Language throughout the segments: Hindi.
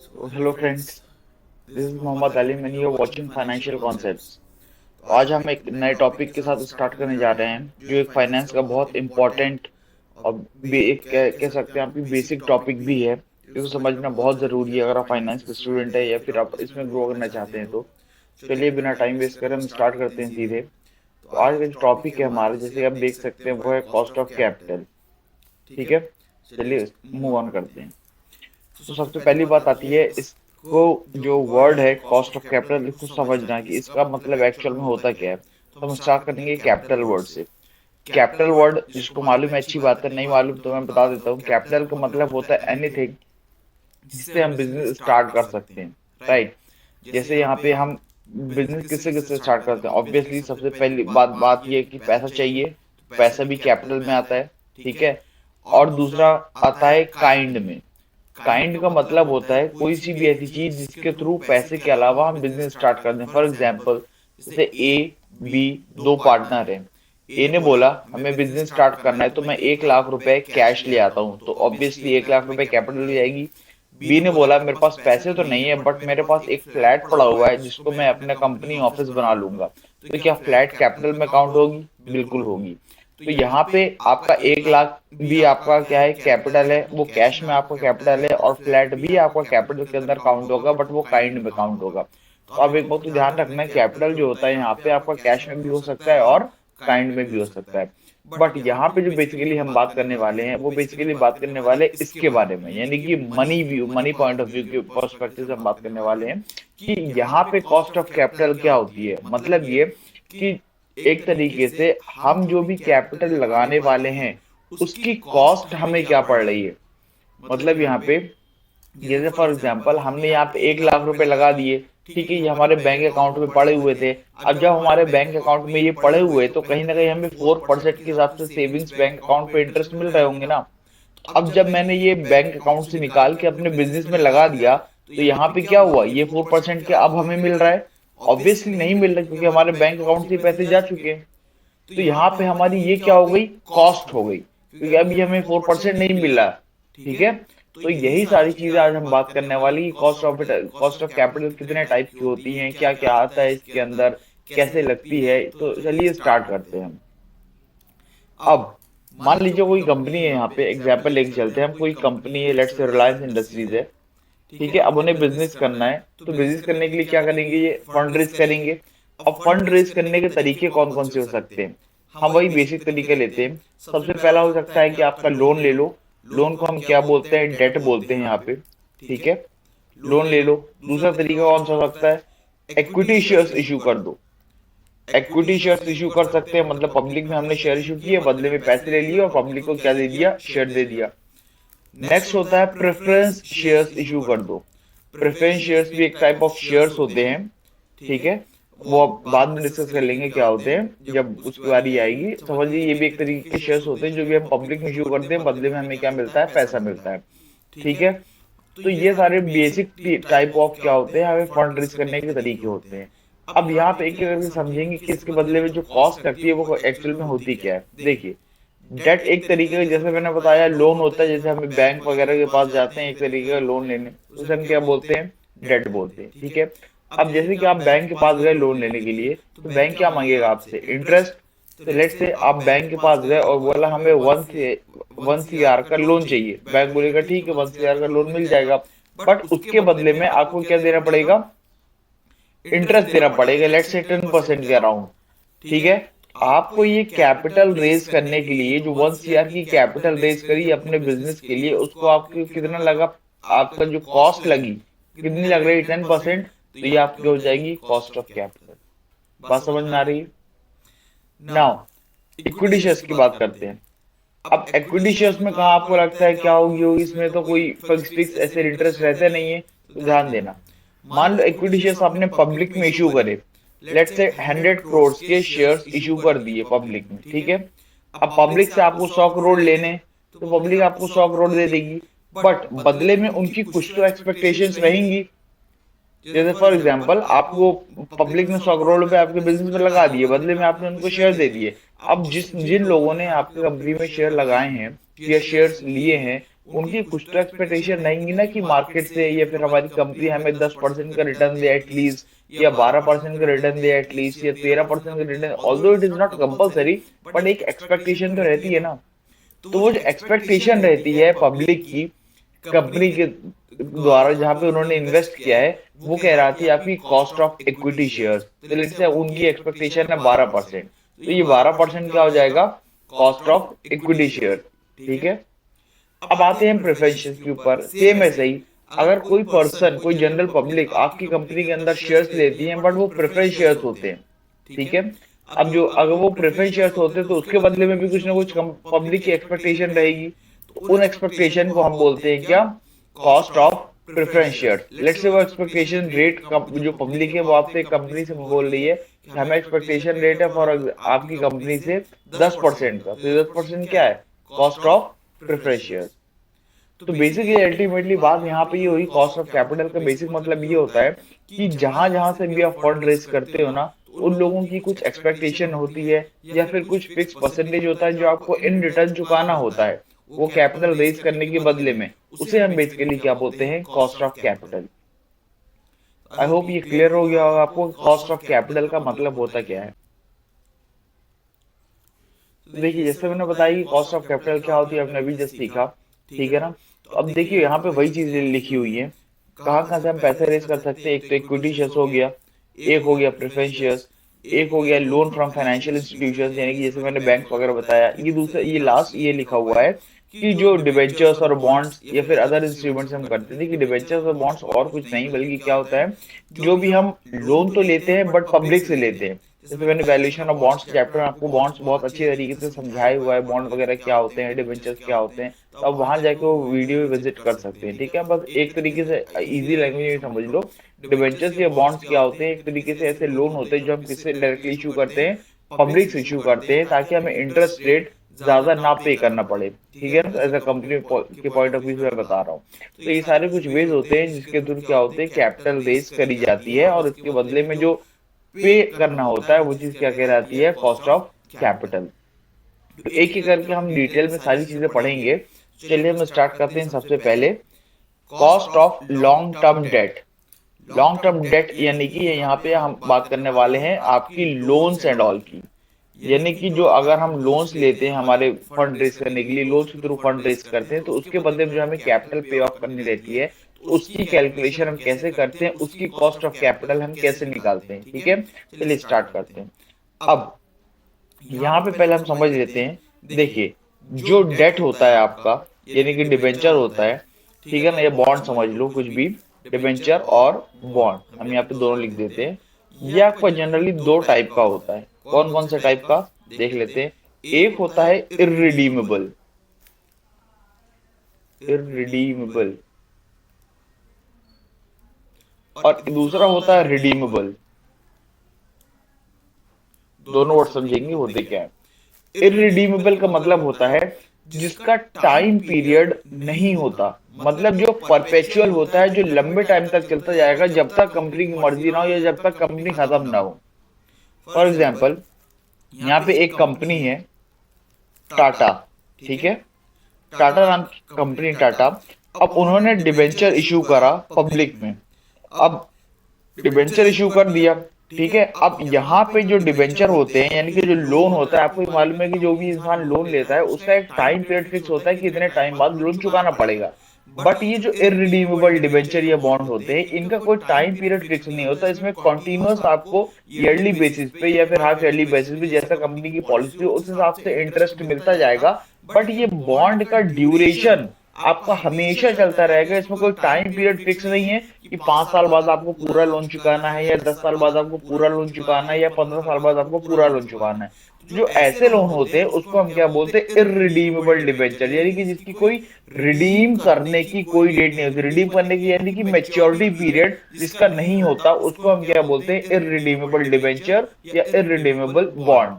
So, hello friends, this is Mohammad Ali and you are watching Financial Concepts। तो आज हम एक नए टॉपिक के साथ स्टार्ट करने जा रहे हैं जो एक फाइनेंस का बहुत इम्पोर्टेंट और एक कह सकते हैं आपकी बेसिक टॉपिक भी है। इसको समझना बहुत ज़रूरी है अगर आप फाइनेंस के स्टूडेंट है या फिर आप इसमें ग्रो करना चाहते हैं। तो चलिए बिना टाइम वेस्ट करें हम स्टार्ट करते हैं सीधे। तो आज का जो टॉपिक है हमारा, जैसे आप देख सकते हैं, वो है कॉस्ट ऑफ कैपिटल। ठीक है, चलिए मूव ऑन करते हैं। तो सबसे पहली बात आती है इसको, जो वर्ड है कॉस्ट ऑफ कैपिटल, इसको समझना कि इसका मतलब एक्चुअल में होता क्या है। तो हम स्टार्ट करेंगे कैपिटल वर्ड से। कैपिटल वर्ड जिसको मालूम है अच्छी बात है, नहीं मालूम तो मैं बता देता हूँ। कैपिटल का मतलब होता है एनीथिंग जिससे हम बिजनेस स्टार्ट कर सकते हैं। राइट, जैसे यहाँ पे हम बिजनेस किससे किससे स्टार्ट करते हैं। ऑब्वियसली सबसे पहली बात ये है कि पैसा चाहिए, तो पैसा भी कैपिटल में आता है। ठीक है, और दूसरा आता है काइंड में। काइंड का मतलब होता है कोई सी भी ऐसी चीज जिसके थ्रू पैसे के अलावा हम बिजनेस स्टार्ट कर दें। फॉर एग्जाम्पल, जैसे ए बी दो पार्टनर हैं। ए ने बोला हमें बिजनेस स्टार्ट करना है तो मैं 1 लाख रुपए कैश ले आता हूँ, तो ऑब्वियसली 1 लाख रुपए कैपिटल हो जाएगी। बी ने बोला मेरे पास पैसे तो नहीं है बट मेरे पास एक फ्लैट पड़ा हुआ है जिसको मैं अपना कंपनी ऑफिस बना लूंगा, तो क्या फ्लैट कैपिटल में काउंट होगी? बिल्कुल होगी। तो यहाँ पे आपका 1 लाख भी आपका क्या है, कैपिटल है, वो कैश में आपका कैपिटल है, और फ्लैट भी आपका कैपिटल के अंदर काउंट होगा बट वो काइंड में काउंट होगा। तो अब एक बात तो ध्यान रखना है, कैपिटल जो होता है यहाँ पे आपका कैश में भी हो सकता है और काइंड में भी हो सकता है। बट यहाँ पे जो बेसिकली हम बात करने वाले हैं वो बेसिकली बात करने वाले इसके बारे में, यानी कि money view, money point of view के पर्सपेक्टिव से हम बात करने वाले हैं कि यहाँ पे कॉस्ट ऑफ कैपिटल क्या होती है। मतलब ये कि एक तरीके से हम जो भी कैपिटल लगाने वाले हैं उसकी कॉस्ट हमें क्या पड़ रही है। मतलब यहाँ पे जैसे फॉर एग्जांपल हमने यहाँ पे 1 लाख रुपए लगा दिए। ठीक है, ये हमारे बैंक अकाउंट में पड़े हुए थे। अब जब हमारे बैंक अकाउंट में ये पड़े हुए तो कहीं ना कहीं हमें 4% के हिसाब से सेविंग्स बैंक अकाउंट पे इंटरेस्ट मिल रहे होंगे ना। तो अब जब मैंने ये बैंक अकाउंट से निकाल के अपने बिजनेस में लगा दिया तो यहाँ पे क्या हुआ, ये 4% के अब हमें मिल रहा है? ऑब्वियसली नहीं मिल रहा, क्योंकि हमारे बैंक अकाउंट से पैसे जा चुके हैं। तो यहाँ पे हमारी ये क्या हो गई, कॉस्ट हो गई, क्योंकि अभी हमें 4% नहीं मिल रहा। ठीक है, तो यही सारी चीजें आज हम बात करने वाली। कॉस्ट ऑफ कैपिटल कितने टाइप की होती हैं, क्या क्या आता है इसके अंदर, कैसे लगती है। तो चलिए स्टार्ट करते हैं हम। अब मान लीजिए कोई कंपनी है, यहाँ पे एग्जाम्पल लेके चलते हैं हम। कोई कंपनी है, लेट्स से रिलायंस इंडस्ट्रीज है। ठीक है, अब उन्हें बिजनेस करना है तो बिजनेस करने के लिए क्या करेंगे, ये फंड रेज करेंगे। अब फंड रेज करने के तरीके कौन कौन से हो सकते हैं, हम वही बेसिक तरीके लेते हैं। सबसे पहला हो सकता है कि आपका लोन ले लो। लोन को हम क्या बोलते हैं, डेट बोलते हैं यहाँ पे। ठीक है, लोन ले लो। दूसरा तरीका कौन सा हो सकता है, इक्विटी शेयर्स इशू कर दो। इक्विटी शेयर्स इशू कर सकते हैं, मतलब पब्लिक में हमने शेयर इशू किए, बदले में पैसे ले लिए और पब्लिक को क्या दे दिया, शेयर दे दिया। नेक्स्ट होता है प्रेफरेंस शेयर्स इशू कर दो। प्रेफरेंस शेयर्स भी एक टाइप ऑफ शेयर्स होते हैं। ठीक है, वो अब बाद में डिस्कस कर लेंगे क्या होते हैं जब उसकी बारी आएगी। समझिए ये भी एक तरीके के शेयर्स होते हैं जो भी हम पब्लिक में इशू करते हैं, बदले में हमें क्या मिलता है, पैसा मिलता है। ठीक है, तो ये सारे बेसिक टाइप ऑफ क्या होते हैं, हमें फंड रेज करने के तरीके होते हैं। अब यहाँ पे एक एक करके समझेंगे कि इसके बदले में जो कॉस्ट लगती है वो एक्चुअल में होती क्या है। देखिए, डेट एक तरीके का, जैसे मैंने बताया, लोन होता है। जैसे हमें बैंक वगैरह के पास जाते हैं एक तरीके का लोन लेने, उसे हम क्या बोलते हैं, डेट बोलते हैं। ठीक है, अब जैसे कि आप बैंक के पास गए लोन लेने के लिए, तो बैंक क्या मांगेगा आपसे, इंटरेस्ट। तो लेट से आप बैंक के पास गए और बोला हमें 1 CR का लोन चाहिए। बैंक बोलेगा ठीक है 1 CR का लोन मिल जाएगा, बट उसके बदले में आपको क्या देना पड़ेगा, इंटरेस्ट देना पड़ेगा, लेट से 10% के अराउंड। ठीक है, आपको ये कैपिटल रेज करने के लिए जो 1 CR की कैपिटल रेज करी अपने बिजनेस के लिए, उसको आपको कितना लगा, आपका जो कॉस्ट लगी कितनी लग रही है, 10%। तो ये आपकी हो जाएगी कॉस्ट ऑफ कैपिटल। बात समझ में आ रही है? नाउ इक्विटी शेयर्स की बात करते हैं। अब इक्विटी शेयर्स में कहा आपको लगता है क्या होगी, इसमें तो कोई फिक्स ऐसे इंटरेस्ट रहते नहीं है। तो ध्यान देना, मान लो इक्विटी शेयर्स आपने पब्लिक में इशू करे, लेट से 100 करोड़ के शेयर्स इशू कर दिए पब्लिक में। ठीक है, अब पब्लिक से आपको 100 करोड़ लेने, तो पब्लिक आपको 100 करोड़ दे देगी, बट बदले में उनकी कुछ तो एक्सपेक्टेशंस रहेंगी। जैसे फॉर एग्जांपल आपको पब्लिक ने 100 करोड़ रुपए आपके बिजनेस में लगा दिए, बदले में आपने उनको शेयर दे दिए। अब जिन लोगों ने आपके कंपनी में शेयर लगाए हैं या शेयर्स लिए हैं, उनकी कुछ तो एक्सपेक्टेशन रहेंगी ना कि मार्केट से या फिर हमारी कंपनी हमें 10% का रिटर्न दे एटलीस्ट, या 12% का रिटर्न दे एटलीस्ट, या 13% का return, although it is not compulsory, but एक एक्सपेक्टेशन तो रहती है ना। तो वो जो एक्सपेक्टेशन रहती है पब्लिक की कंपनी के द्वारा जहां पे उन्होंने इन्वेस्ट किया है, वो कह रहा थी आपकी कॉस्ट ऑफ इक्विटी शेयर्स, तो लेट्स से उनकी एक्सपेक्टेशन है 12%, तो ये 12% क्या हो जाएगा, कॉस्ट ऑफ इक्विटी शेयर। ठीक है। अब आते हैं प्रेफरेंसेस के ऊपर, सेम ऐसे ही अगर कोई पर्सन, कोई जनरल पब्लिक आपकी कंपनी के अंदर शेयर्स लेती है, बट वो प्रेफरेंस शेयर्स होते हैं। ठीक है। अब जो अगर वो प्रेफरेंस शेयर्स होते हैं तो उसके बदले में भी कुछ ना कुछ पब्लिक की एक्सपेक्टेशन रहेगी, तो उन एक्सपेक्टेशन को हम बोलते हैं क्या, cost of preference share. Let's say वो एक्सपेक्टेशन रेट जो पब्लिक है वो आपसे कंपनी से बोल रही है कि हमें एक्सपेक्टेशन रेट है फॉर आपकी कंपनी से 10% का, तो 10% क्या है, कॉस्ट ऑफ प्रेफरेंस शेयर। तो बेसिकली अल्टीमेटली बात यहाँ पे ये हुई, कॉस्ट ऑफ कैपिटल का बेसिक मतलब ये होता है कि जहां जहां से भी आप फंड रेज करते हो ना, उन लोगों की कुछ एक्सपेक्टेशन होती है या फिर कुछ फिक्स परसेंटेज होता है जो आपको इन रिटर्न चुकाना होता है वो कैपिटल रेज करने के बदले में, उसे हम बेसिकली क्या बोलते हैं, cost of capital. I hope ये क्लियर हो गया होगा आपको कॉस्ट ऑफ कैपिटल का मतलब होता क्या है। तो देखिए जैसे मैंने बताया कि कॉस्ट ऑफ कैपिटल क्या होती है, आपने अभी जस्ट सीखा। ठीक है ना। तो अब देखिए यहाँ पे वही चीज लिखी हुई है, कहाँ कहाँ से हम पैसे रेज कर सकते हैं। एक तो इक्विटी शेयर्स हो गया, एक हो गया प्रेफरेंस शेयर्स, एक हो गया लोन फ्रॉम फाइनेंशियल इंस्टीट्यूशंस, यानी कि जैसे मैंने बैंक वगैरह बताया। ये दूसरा, ये लास्ट ये लिखा हुआ है कि जो डिबेंचर्स और बॉन्ड्स या फिर अदर इंस्ट्रूमेंट्स हम करते थे, कि डिबेंचर्स और बॉन्ड्स और कुछ नहीं बल्कि क्या होता है, जो भी हम लोन तो लेते हैं बट पब्लिक से लेते हैं। जैसे मैंने वैल्यूएशन ऑफ बॉन्ड्स चैप्टर में आपको बॉन्ड्स बहुत अच्छे तरीके से समझाया हुआ है, बॉन्ड वगैरह क्या होते हैं, डिबेंचर्स क्या होते हैं, तो आप वहां जाके वो वीडियो विजिट कर सकते हैं। ठीक है। बस एक तरीके से इजी लैंग्वेज में समझ लो, डिबेंचर्स या बॉन्ड्स क्या होते हैं, एक तरीके से ऐसे लोन होते हैं जो हम किससे डायरेक्टली इशू करते हैं, पब्लिक से इशू करते हैं, ताकि हमें इंटरेस्ट रेट ज्यादा ना पे करना पड़े। ठीक है ना, एज अ कंपनी के पॉइंट ऑफ व्यू से मैं बता रहा हूँ। तो ये सारे कुछ वेज होते हैं जिसके थ्रू क्या होते हैं, कैपिटल रेज करी जाती है, और इसके बदले में जो पे करना होता है वो चीज क्या कहलाती है, कॉस्ट ऑफ कैपिटल। तो एक एक करके हम डिटेल में सारी चीजें पढ़ेंगे। चलिए हम स्टार्ट करते हैं सबसे पहले, cost of long term debt. Long term debt यानी कि यहाँ पे हम बात करने वाले हैं आपकी लोन्स एंड ऑल की, यानी कि जो अगर हम लोन्स लेते हैं हमारे फंड रेज करने के लिए, लोन्स के थ्रू फंड रेज करते हैं, तो उसके बदले में जो हमें कैपिटल पे ऑफ करनी रहती है, तो उसकी कैलकुलेशन हम कैसे करते हैं, उसकी कॉस्ट ऑफ कैपिटल हम कैसे निकालते हैं। ठीक है। चलिए स्टार्ट करते हैं। अब यहाँ पे पहले हम समझ लेते हैं। देखिए जो डेट होता है आपका, यानी कि डिबेंचर होता है, ठीक है ना, या बॉन्ड समझ लो कुछ भी, डिबेंचर और बॉन्ड हम यहाँ पे दोनों लिख देते हैं। ये आपका जनरली दो टाइप का होता है। कौन कौन से टाइप का देख लेते हैं। एक होता है इररिडीमेबल, इररिडीमेबल, और दूसरा होता है रिडीमेबल। दोनों वर्ड समझेंगे होते क्या है। इररिडीमेबल का मतलब होता है जिसका टाइम पीरियड नहीं होता, मतलब जो परपेचुअल होता है, जो लंबे टाइम तक चलता जाएगा जब तक कंपनी की मर्जी ना हो या जब तक कंपनी खत्म ना हो। फॉर एग्जाम्पल यहाँ पे एक कंपनी है टाटा, ठीक है, टाटा नाम की कंपनी टाटा। अब उन्होंने डिबेंचर इशू करा पब्लिक में। अब डिबेंचर इशू कर दिया, ठीक है। अब यहाँ पे जो डिबेंचर होते हैं, यानी कि जो लोन होता है, आपको ये मालूम है कि जो भी इंसान लोन लेता है उसका एक टाइम पीरियड फिक्स होता है कि इतने टाइम बाद लोन चुकाना पड़ेगा। बट ये जो इररिडीमेबल डिबेंचर या बॉन्ड होते हैं, इनका कोई टाइम पीरियड फिक्स नहीं होता। इसमें कॉन्टिन्यूअस आपको ईयरली बेसिस पे या फिर हाफ ईयरली बेसिस पे, जैसा कंपनी की पॉलिसी हो उस हिसाब से इंटरेस्ट मिलता जाएगा। बट ये बॉन्ड का ड्यूरेशन आपका हमेशा चलता रहेगा, इसमें कोई टाइम पीरियड फिक्स नहीं है कि 5 साल बाद आपको पूरा लोन चुकाना है, या 10 साल बाद आपको पूरा लोन चुकाना है, या 15 साल बाद आपको पूरा लोन चुकाना है। जो ऐसे लोन होते हैं उसको हम क्या बोलते हैं, इररिडीमेबल डिबेंचर, यानी कि जिसकी कोई रिडीम करने की कोई डेट नहीं होती। रिडीम करने की यानी कि मेच्योरिटी पीरियड जिसका नहीं होता, उसको हम क्या बोलते हैं, इररिडीमेबल डिबेंचर या इररिडीमेबल बॉन्ड।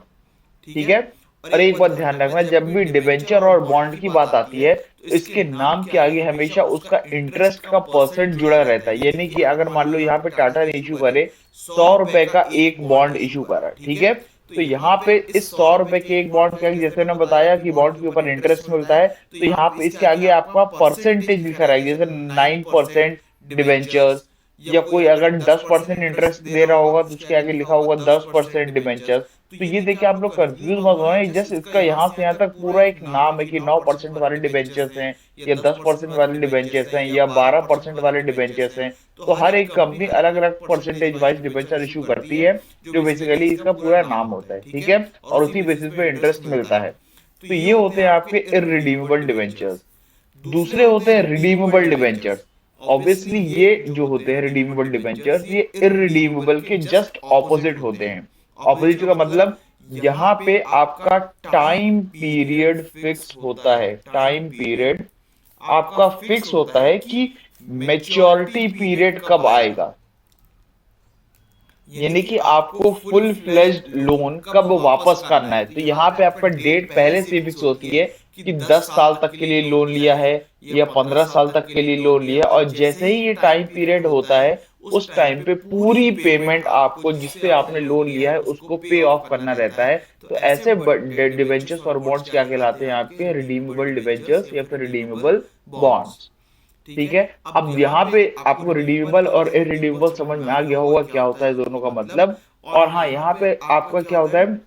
ठीक है। और एक बात ध्यान रखना, जब भी डिबेंचर और बॉन्ड की बात आती है तो इसके नाम के आगे हमेशा उसका इंटरेस्ट का परसेंट जुड़ा रहता है। यानी कि अगर मान लो यहाँ पे टाटा ने इशू करे 100 रुपए का एक बॉन्ड इशू करा, ठीक है, तो यहाँ पे इस 100 रुपए के एक बॉन्ड के आगे, जैसे मैंने बताया कि बॉन्ड के ऊपर इंटरेस्ट मिलता है, तो यहाँ पे इसके आगे आपका परसेंटेज लिखा रहेगा, जैसे 9% डिबेंचर्स, या कोई अगर 10% इंटरेस्ट दे रहा होगा तो उसके आगे लिखा होगा 10% डिबेंचर्स। तो ये देखिए आप लोग कंफ्यूज मत होना, जस्ट इसका यहाँ से यहाँ तक पूरा एक नाम है कि 9% वाले डिबेंचर्स हैं, या 10% वाले डिबेंचर्स हैं, या 12% वाले डिबेंचर्स हैं। तो हर एक कंपनी अलग अलग परसेंटेज वाइज डिबेंचर इशू करती है, जो बेसिकली इसका पूरा नाम होता है, ठीक है, और उसी बेसिस पे इंटरेस्ट मिलता है। तो ये होते हैं आपके इररिडीमेबल डिबेंचर्स। दूसरे होते हैं रिडीमेबल डिबेंचर्स। ऑब्वियसली ये जो होते हैं रिडीमेबल डिबेंचर्स, ये इररिडीमेबल के जस्ट ऑपोजिट होते हैं। ऑपोजिट का मतलब यहाँ पे आपका टाइम पीरियड फिक्स होता है, टाइम पीरियड आपका फिक्स होता है कि मेच्योरिटी पीरियड कब आएगा, यानी कि आपको फुल फ्लेज्ड लोन कब वापस करना है। तो यहाँ पे आपका डेट पहले से फिक्स होती है कि 10 साल तक के लिए लोन लिया है, या 15 साल तक के लिए लोन लिया है, और जैसे ही ये टाइम पीरियड होता है उस टाइम पे पूरी पेमेंट आपको जिससे आपने लोन लिया है उसको पे ऑफ करना रहता है। तो ऐसे डिबेंचर्स और बॉन्ड्स क्या कहलाते हैं, आपके रिडीमेबल डिबेंचर्स या फिर रिडीमेबल बॉन्ड्स, ठीक है। अब यहाँ पे आपको रिडीमेबल और इररिडीमेबल समझ में आ गया होगा क्या होता है दोनों का मतलब। और हाँ, यहाँ पे आपका क्या होता है,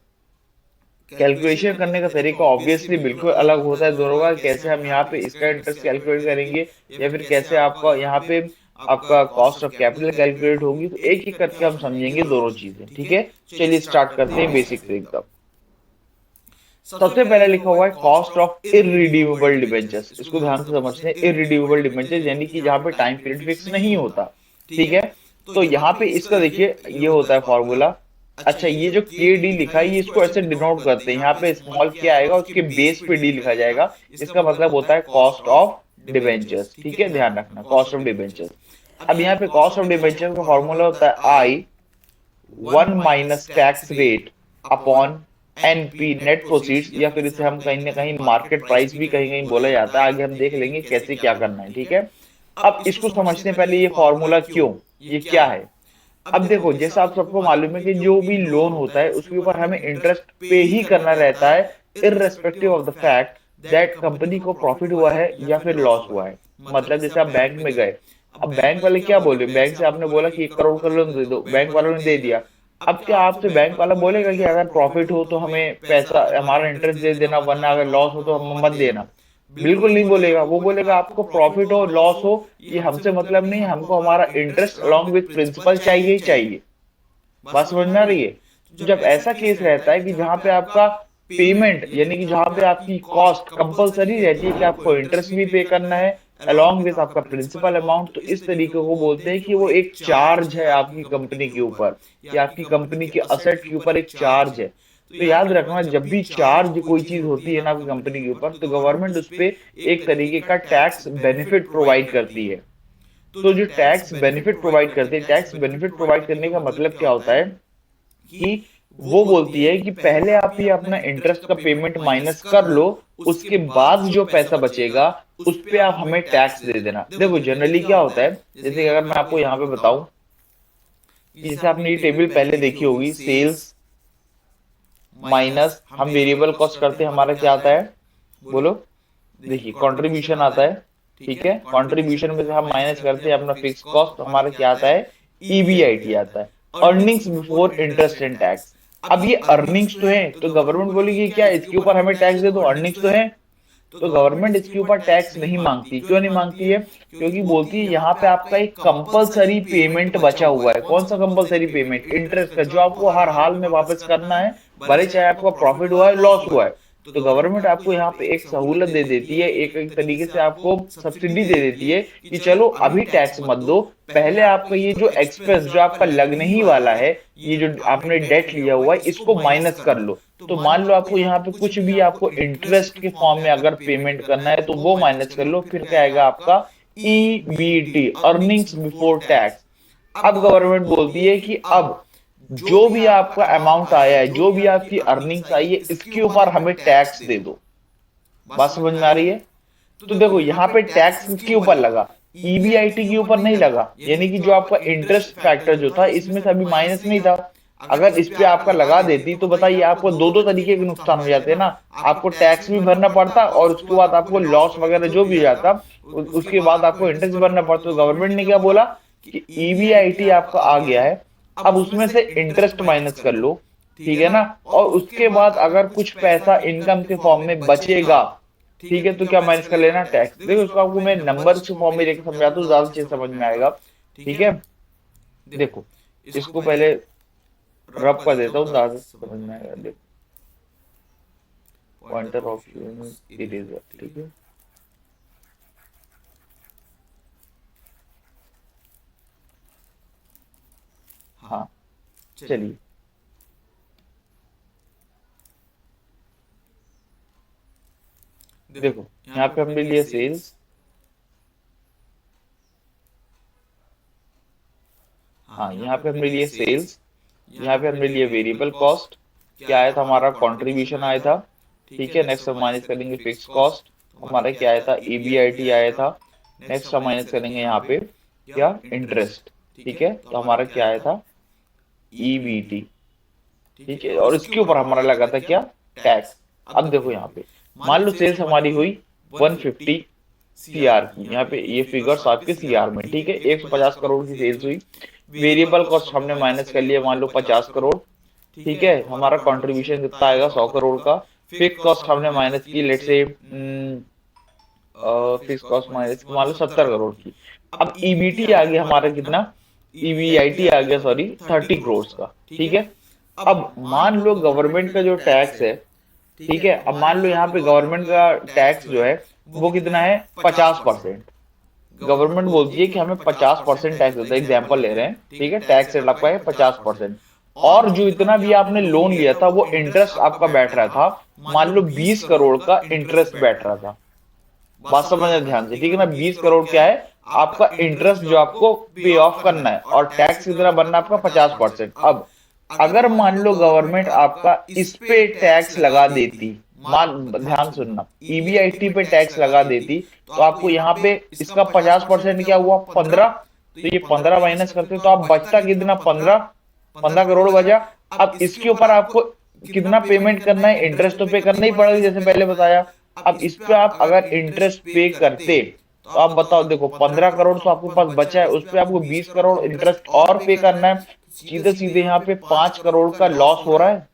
कैलकुलेशन करने का तरीका ऑब्वियसली बिल्कुल अलग होता है दोनों का। कैसे हम यहाँ पे इसका इंटरेस्ट कैलकुलेट करेंगे, या फिर कैसे आपका यहाँ पे आपका कॉस्ट ऑफ कैपिटल कैलकुलेट होगी, तो एक एक करके हम समझेंगे दोनों चीजें, ठीक है। चलिए स्टार्ट करते हैं बेसिक से एकदम। सबसे पहले लिखा हुआ है कॉस्ट ऑफ इररिडीमेबल डिबेंचर्स। इसको ध्यान से समझते हैं, इररिडीमेबल डिबेंचर्स यानी कि जहां पे टाइम पीरियड फिक्स नहीं होता, ठीक है। तो यहाँ पे इसका देखिए ये होता है फॉर्मूला। अच्छा, ये जो के डी लिखा है ये इसको ऐसे डिनोट करते हैं, यहाँ पे स्मॉल क्या आएगा उसके बेस पे डी लिखा जाएगा, इसका मतलब होता है कॉस्ट ऑफ डिबेंचर्स, ठीक है, ध्यान रखना कॉस्ट ऑफ डिबेंचर्स। अब यहाँ पे कॉस्ट ऑफ डिबेंचर्स का फॉर्मूला होता है आई 1 - tax rate upon NP net proceeds, या फिर इसे हम कहीं ना कहीं मार्केट प्राइस भी कहीं कहीं बोला जाता है, आगे हम देख लेंगे कैसे क्या करना है, ठीक है। अब इसको समझने पहले ये फॉर्मूला क्यों, ये क्या है। अब देखो, जैसा आप सबको मालूम है कि जो भी लोन होता है उसके ऊपर हमें इंटरेस्ट पे ही करना रहता है, irrespective of the fact that company को प्रॉफिट हुआ है या फिर लॉस हुआ है। मतलब जैसे आप बैंक में गए, अब बैंक वाले क्या बोले, बैंक से आपने बोला कि 1 करोड़ का लोन दे दो, बैंक वालों ने दे दिया। अब क्या आपसे बैंक वाला बोलेगा कि अगर प्रॉफिट हो तो हमें पैसा हमारा इंटरेस्ट दे देना, वरना अगर लॉस हो तो हम मत देना? बिल्कुल नहीं बोलेगा। वो बोलेगा आपको प्रॉफिट हो लॉस हो ये हमसे मतलब नहीं, हमको हमारा इंटरेस्ट अलोंग विथ प्रिंसिपल चाहिए ही चाहिए। बात समझ में आ रही है। तो जब ऐसा केस रहता है कि जहां पे आपका पेमेंट यानी कि जहां पे आपकी कॉस्ट कंपलसरी रहती है कि आपको इंटरेस्ट भी पे करना है अलोंग विथ आपका प्रिंसिपल अमाउंट, तो इस तरीके को बोलते हैं कि वो एक चार्ज है आपकी कंपनी के ऊपर, या आपकी कंपनी के असेट के ऊपर एक चार्ज है। तो याद रखना, जब भी चार्ज कोई चीज होती है ना आपकी कंपनी के ऊपर, तो गवर्नमेंट उस पर एक तरीके का टैक्स बेनिफिट प्रोवाइड करती है। तो जो टैक्स बेनिफिट प्रोवाइड करते हैं, टैक्स बेनिफिट प्रोवाइड करने का मतलब क्या होता है कि वो बोलती है कि पहले आप ये अपना इंटरेस्ट का पेमेंट माइनस कर लो, उसके बाद जो पैसा बचेगा उस पे आप हमें टैक्स दे देना। देखो जनरली क्या होता है, जैसे कि अगर मैं आपको यहाँ पे बताऊं कि जैसे आपने ये टेबल पहले देखी होगी, सेल्स माइनस हम वेरिएबल कॉस्ट करते हैं, हमारा क्या आता है बोलो, देखिए कंट्रीब्यूशन आता है, ठीक है। कंट्रीब्यूशन में से हम माइनस करते हैं अपना फिक्स कॉस्ट, हमारा क्या आता है, ईबीआईटी आता है, earnings before interest and tax. अब ये अर्निंग्स तो है, तो गवर्नमेंट बोलेगी क्या इसके ऊपर हमें टैक्स दे दो, अर्निंग्स तो है। तो गवर्नमेंट इसके ऊपर टैक्स नहीं मांगती। क्यों नहीं मांगती है? क्योंकि बोलती है यहाँ पे आपका एक कंपलसरी पेमेंट बचा हुआ है। कौन सा कंपलसरी पेमेंट? इंटरेस्ट का, जो आपको हर हाल में वापस करना है, भले चाहे आपका प्रॉफिट हुआ है लॉस हुआ है। तो गवर्नमेंट आपको यहाँ पे एक सहूलत दे देती है, एक तरीके से आपको सब्सिडी दे देती है कि चलो अभी टैक्स मत दो, पहले आपका ये जो एक्सपेंस जो आपका लगने ही वाला है, ये जो आपने डेट लिया हुआ है, इसको माइनस कर लो। तो मान लो आपको यहाँ पे कुछ भी आपको इंटरेस्ट के फॉर्म में अगर पेमेंट करना है तो वो माइनस कर लो, फिर क्या आएगा आपका ईबीटी, अर्निंग्स बिफोर टैक्स। अब गवर्नमेंट बोलती है कि अब जो भी आपका अमाउंट आया है, जो भी आपकी अर्निंग्स आई है, इसके ऊपर हमें टैक्स दे दो। बात समझ में आ रही है? तो देखो यहाँ पे टैक्स किसके ऊपर लगा, ईबीआईटी के ऊपर नहीं लगा, यानी कि जो आपका इंटरेस्ट फैक्टर जो था इसमें से अभी माइनस नहीं था। अगर इस पे आपका लगा देती तो बताइए आपको दो दो तरीके के नुकसान हो जाते हैं ना। आपको टैक्स भी भरना पड़ता और उसके बाद आपको लॉस वगैरह जो भी हो जाता उसके बाद आपको इंटरेस्ट भरना पड़ता। तो गवर्नमेंट ने क्या बोला कि ईबीआईटी आपका आ गया है, अब उसमें से इंटरेस्ट माइनस कर लो, ठीक है ना। और उसके बाद अगर कुछ पैसा इनकम के फॉर्म में बचेगा, ठीक है, तो क्या माइनस कर लेना, टैक्स। देखो इसको आपको मैं नंबर के फॉर्म में लेकर समझाता हूँ, ज्यादा अच्छे से समझ में आएगा, ठीक है। देखो इसको पहले रब कर देता हूँ, ज्यादा समझ में आएगा। देखो पॉइंटर ऑप्शन इरेजर, ठीक है। हाँ चलिए, देखो यहाँ पे हमने लिया सेल्स, हाँ यहाँ पे हमने लिए सेल्स, यहाँ पे हमने लिए वेरिएबल कॉस्ट, क्या आया था हमारा, कंट्रीब्यूशन आया था, ठीक है। नेक्स्ट हम माइनस करेंगे फिक्स कॉस्ट, हमारा क्या आया था, ईबीआईटी आया था। नेक्स्ट हम माइनस करेंगे यहाँ पे क्या, इंटरेस्ट, ठीक है। तो हमारा क्या आया था, ईबीटी, ठीक है। और इसके ऊपर हमारा लगा था क्या, टैक्स। अब देखो यहाँ पे मान लो सेल्स हमारी हुई 150 सीआर की, यहाँ पे ये फिगर्स आपके सीआर में, ठीक है। 150 करोड़ की सेल्स हुई। वेरिएबल कॉस्ट हमने माइनस कर लिया, मान लो 50 करोड़, ठीक है। हमारा कंट्रीब्यूशन कितना आएगा, 100 करोड़ का। फिक्स कॉस्ट हमने माइनस की, लेट से फिक्स कॉस्ट माइनस मान लो 70 करोड़ की। अब ईबीटी आ गया हमारा कितना, ईवीआईटी आ गया सॉरी 30 करोड़ का, ठीक है। अब मान लो गवर्नमेंट का जो टैक्स है, ठीक है, अब मान लो यहाँ पे गवर्नमेंट का टैक्स जो है वो कितना है, 50%। गवर्नमेंट बोलती है कि हमें 50% टैक्स होता है, एग्जाम्पल ले रहे हैं, ठीक है। टैक्स रेट आपका है 50%। और जो इतना भी आपने लोन लिया था वो इंटरेस्ट आपका बैठ रहा था, मान लो 20 करोड़ का इंटरेस्ट बैठ रहा था। बात समझना ध्यान से, ठीक है ना। 20 करोड़ क्या है, आपका इंटरेस्ट जो आपको पे ऑफ करना है, और टैक्स कितना बनना है आपका, 50%। अब अगर मान लो गवर्नमेंट आपका इस पे टैक्स लगा देती, मान ध्यान सुनना, ईबीआईटी पे टैक्स लगा देती, तो आपको यहाँ पे इसका 50% क्या हुआ, 15। तो ये 15 माइनस करते तो आप बचता कितना, 15 करोड़ बचा। अब इसके ऊपर आपको कितना पेमेंट करना है, इंटरेस्ट तो पे करना ही पड़ेगा जैसे पहले बताया। अब इस पे आप अगर इंटरेस्ट पे करते तो आप बताओ, देखो 15 करोड़ तो आपके पास बचा है, उस पे आपको 20 करोड़ इंटरेस्ट और पे करना है, सीधे सीधे यहाँ पे 5 करोड़ का लॉस हो रहा है।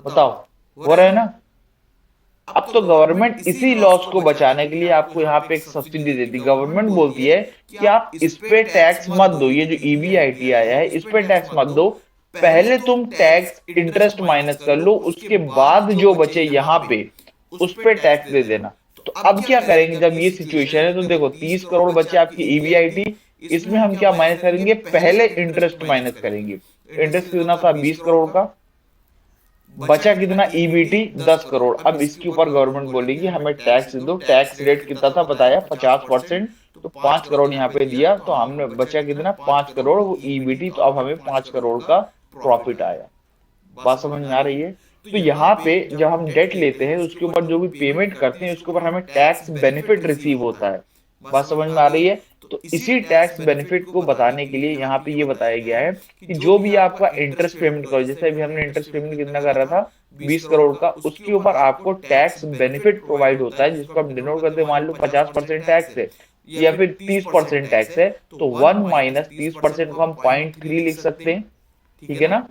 बताओ, हो रहा है ना। अब तो गवर्नमेंट इसी लॉस को बचाने के लिए आपको यहाँ पे एक सब्सिडी देती, गवर्नमेंट बोलती है कि आप इस पे टैक्स मत दो, ये जो ईबीआईटी आया है इस पे टैक्स मत दो, पहले तुम टैक्स इंटरेस्ट माइनस कर लो, उसके बाद जो बचे यहाँ पे उस पे टैक्स दे देना। तो अब क्या करेंगे जब ये सिचुएशन है, तो देखो 30 करोड़ बचे आपकी ईबीआईटी, इसमें हम क्या माइनस करेंगे, पहले इंटरेस्ट माइनस करेंगे। इंटरेस्ट कितना था, 20 करोड़ का, बचा कितना, ईबीटी 10 करोड़। अब इसके ऊपर गवर्नमेंट बोलेगी हमें टैक्स दो, टैक्स रेट कितना था बताया, 50%। तो 5 करोड़ यहाँ पे दिया, तो हमने बचा कितना, 5 करोड़ वो ईबीटी, तो अब हमें 5 करोड़ का प्रॉफिट आया। बात समझ में आ रही है। तो यहाँ पे जब हम डेट लेते हैं उसके ऊपर जो भी पेमेंट करते हैं उसके ऊपर हमें टैक्स बेनिफिट रिसीव होता है। बात समझ में आ रही है। तो इसी टैक्स बेनिफिट को बताने के लिए यहाँ पे ये बताया गया है कि जो भी आपका इंटरेस्ट पेमेंट करो, जैसे अभी हमने इंटरेस्ट पेमेंट कितना कर रहा था, 20 करोड़ का, उसके ऊपर आपको टैक्स बेनिफिट प्रोवाइड होता है, जिसको हम डिनोट करते हैं, मान लो 50% टैक्स है या फिर 30% टैक्स है, तो 1 माइनस 30% को हम 0.3 लिख सकते हैं, ठीक है ना।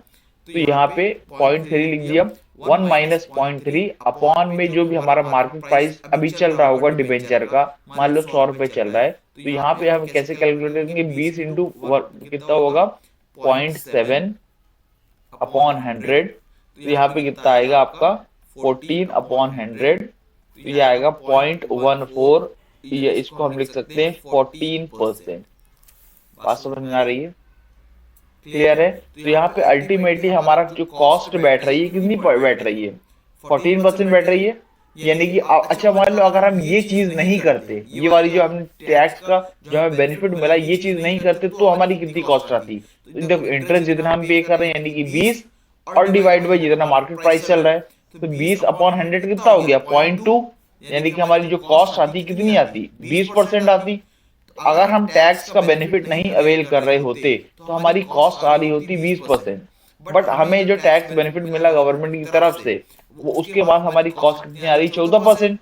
तो यहाँ पे 0.3 लिख दिया, 1 माइनस 0.3 अपॉन में जो भी हमारा मार्केट प्राइस अभी चल रहा होगा डिबेंचर का, मान लो 100 रुपए चल रहा है, तो यहाँ पे हम कैसे कैलकुलेट करेंगे, 20 इंटू कितना होगा, 0.7 अपॉन 100। तो यहाँ पे कितना आएगा आपका, 14 अपॉन 100, तो ये आएगा 0.14, ये इसको हम लिख सकते हैं 14%। बात समझ में आ रही है, क्लियर है। तो यहाँ पे अल्टीमेटली हमारा जो कॉस्ट बैठ रही है कितनी बैठ रही है, 14% बैठ रही है। यानी कि अच्छा मान लो अगर हम ये चीज नहीं करते, ये वाली जो हमने टैक्स का जो हमें बेनिफिट मिला ये चीज नहीं करते, तो हमारी कितनी कॉस्ट आती। तो देखो इंटरेस्ट जितना हम पे कर रहे हैं यानी कि 20 और डिवाइड बाई जितना मार्केट प्राइस चल रहा है, तो 20 अपॉन 100 कितना हो गया, 0.2। यानी कि हमारी जो कॉस्ट आती कितनी आती, 20% आती। अगर हम टैक्स का बेनिफिट नहीं अवेल कर रहे होते तो हमारी कॉस्ट आ रही होती 20%। बट हमें जो टैक्स बेनिफिट मिला गवर्नमेंट की तरफ से, वो उसके बाद हमारी कॉस्ट कितनी आ रही, 14%।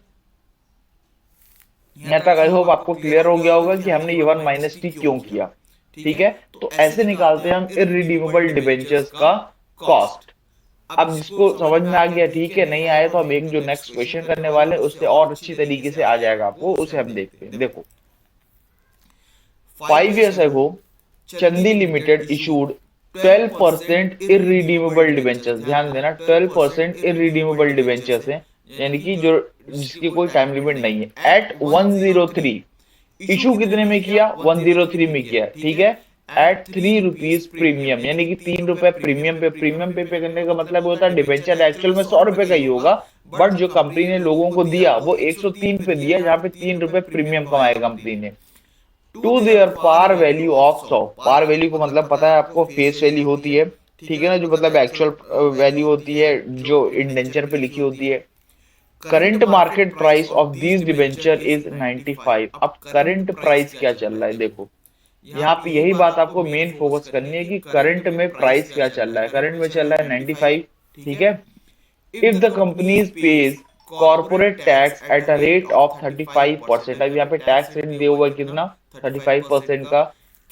यहाँ तक आई होप आपको क्लियर हो गया होगा कि हमने ये 1 - T क्यों किया। ठीक है, तो ऐसे निकालते हैं हम इररिडीमेबल डिबेंचर्स का कॉस्ट। अब जिसको समझ में आ गया ठीक है, नहीं आया तो हम एक जो नेक्स्ट क्वेश्चन करने वाले हैं उससे और अच्छी तरीके से आ जाएगा आपको, उसे हम देखते हैं। देखो, 5 years ago चंदी लिमिटेड इशूड 12% इररिडीमेबल डिबेंचर्स। ध्यान देना, 12% इररिडीमेबल डिबेंचर्स हैं, यानी कि जो जिसकी कोई टाइम लिमिट नहीं है। एट 103, इशू कितने में किया, 103 में किया, ठीक है। एट 3 रुपीज प्रीमियम, यानी कि 3 रुपए प्रीमियम पे। प्रीमियम पे करने का मतलब होता है डिबेंचर एक्चुअल में 100 रुपए का ही होगा, बट जो कंपनी ने लोगों को दिया वो 103 पे दिया, जहां पे 3 रुपए प्रीमियम कमाए कंपनी ने। To their par value of 100। Par value को मतलब पता है आपको, फेस वैल्यू होती है, ठीक है ना, जो मतलब एक्चुअल वैल्यू होती है जो इंडेंचर पे लिखी होती है। Current market price of these debenture is 95। अब करंट प्राइस क्या चल रहा है, देखो यहाँ पे यही बात आपको मेन फोकस करनी है कि करंट में प्राइस क्या चल रहा है। करंट में चल रहा है 95, ठीक है। If the companies page corporate tax at a rate of 35%, अब यहाँ पे टैक्स रेट दिया हुआ है कितना, 35% का।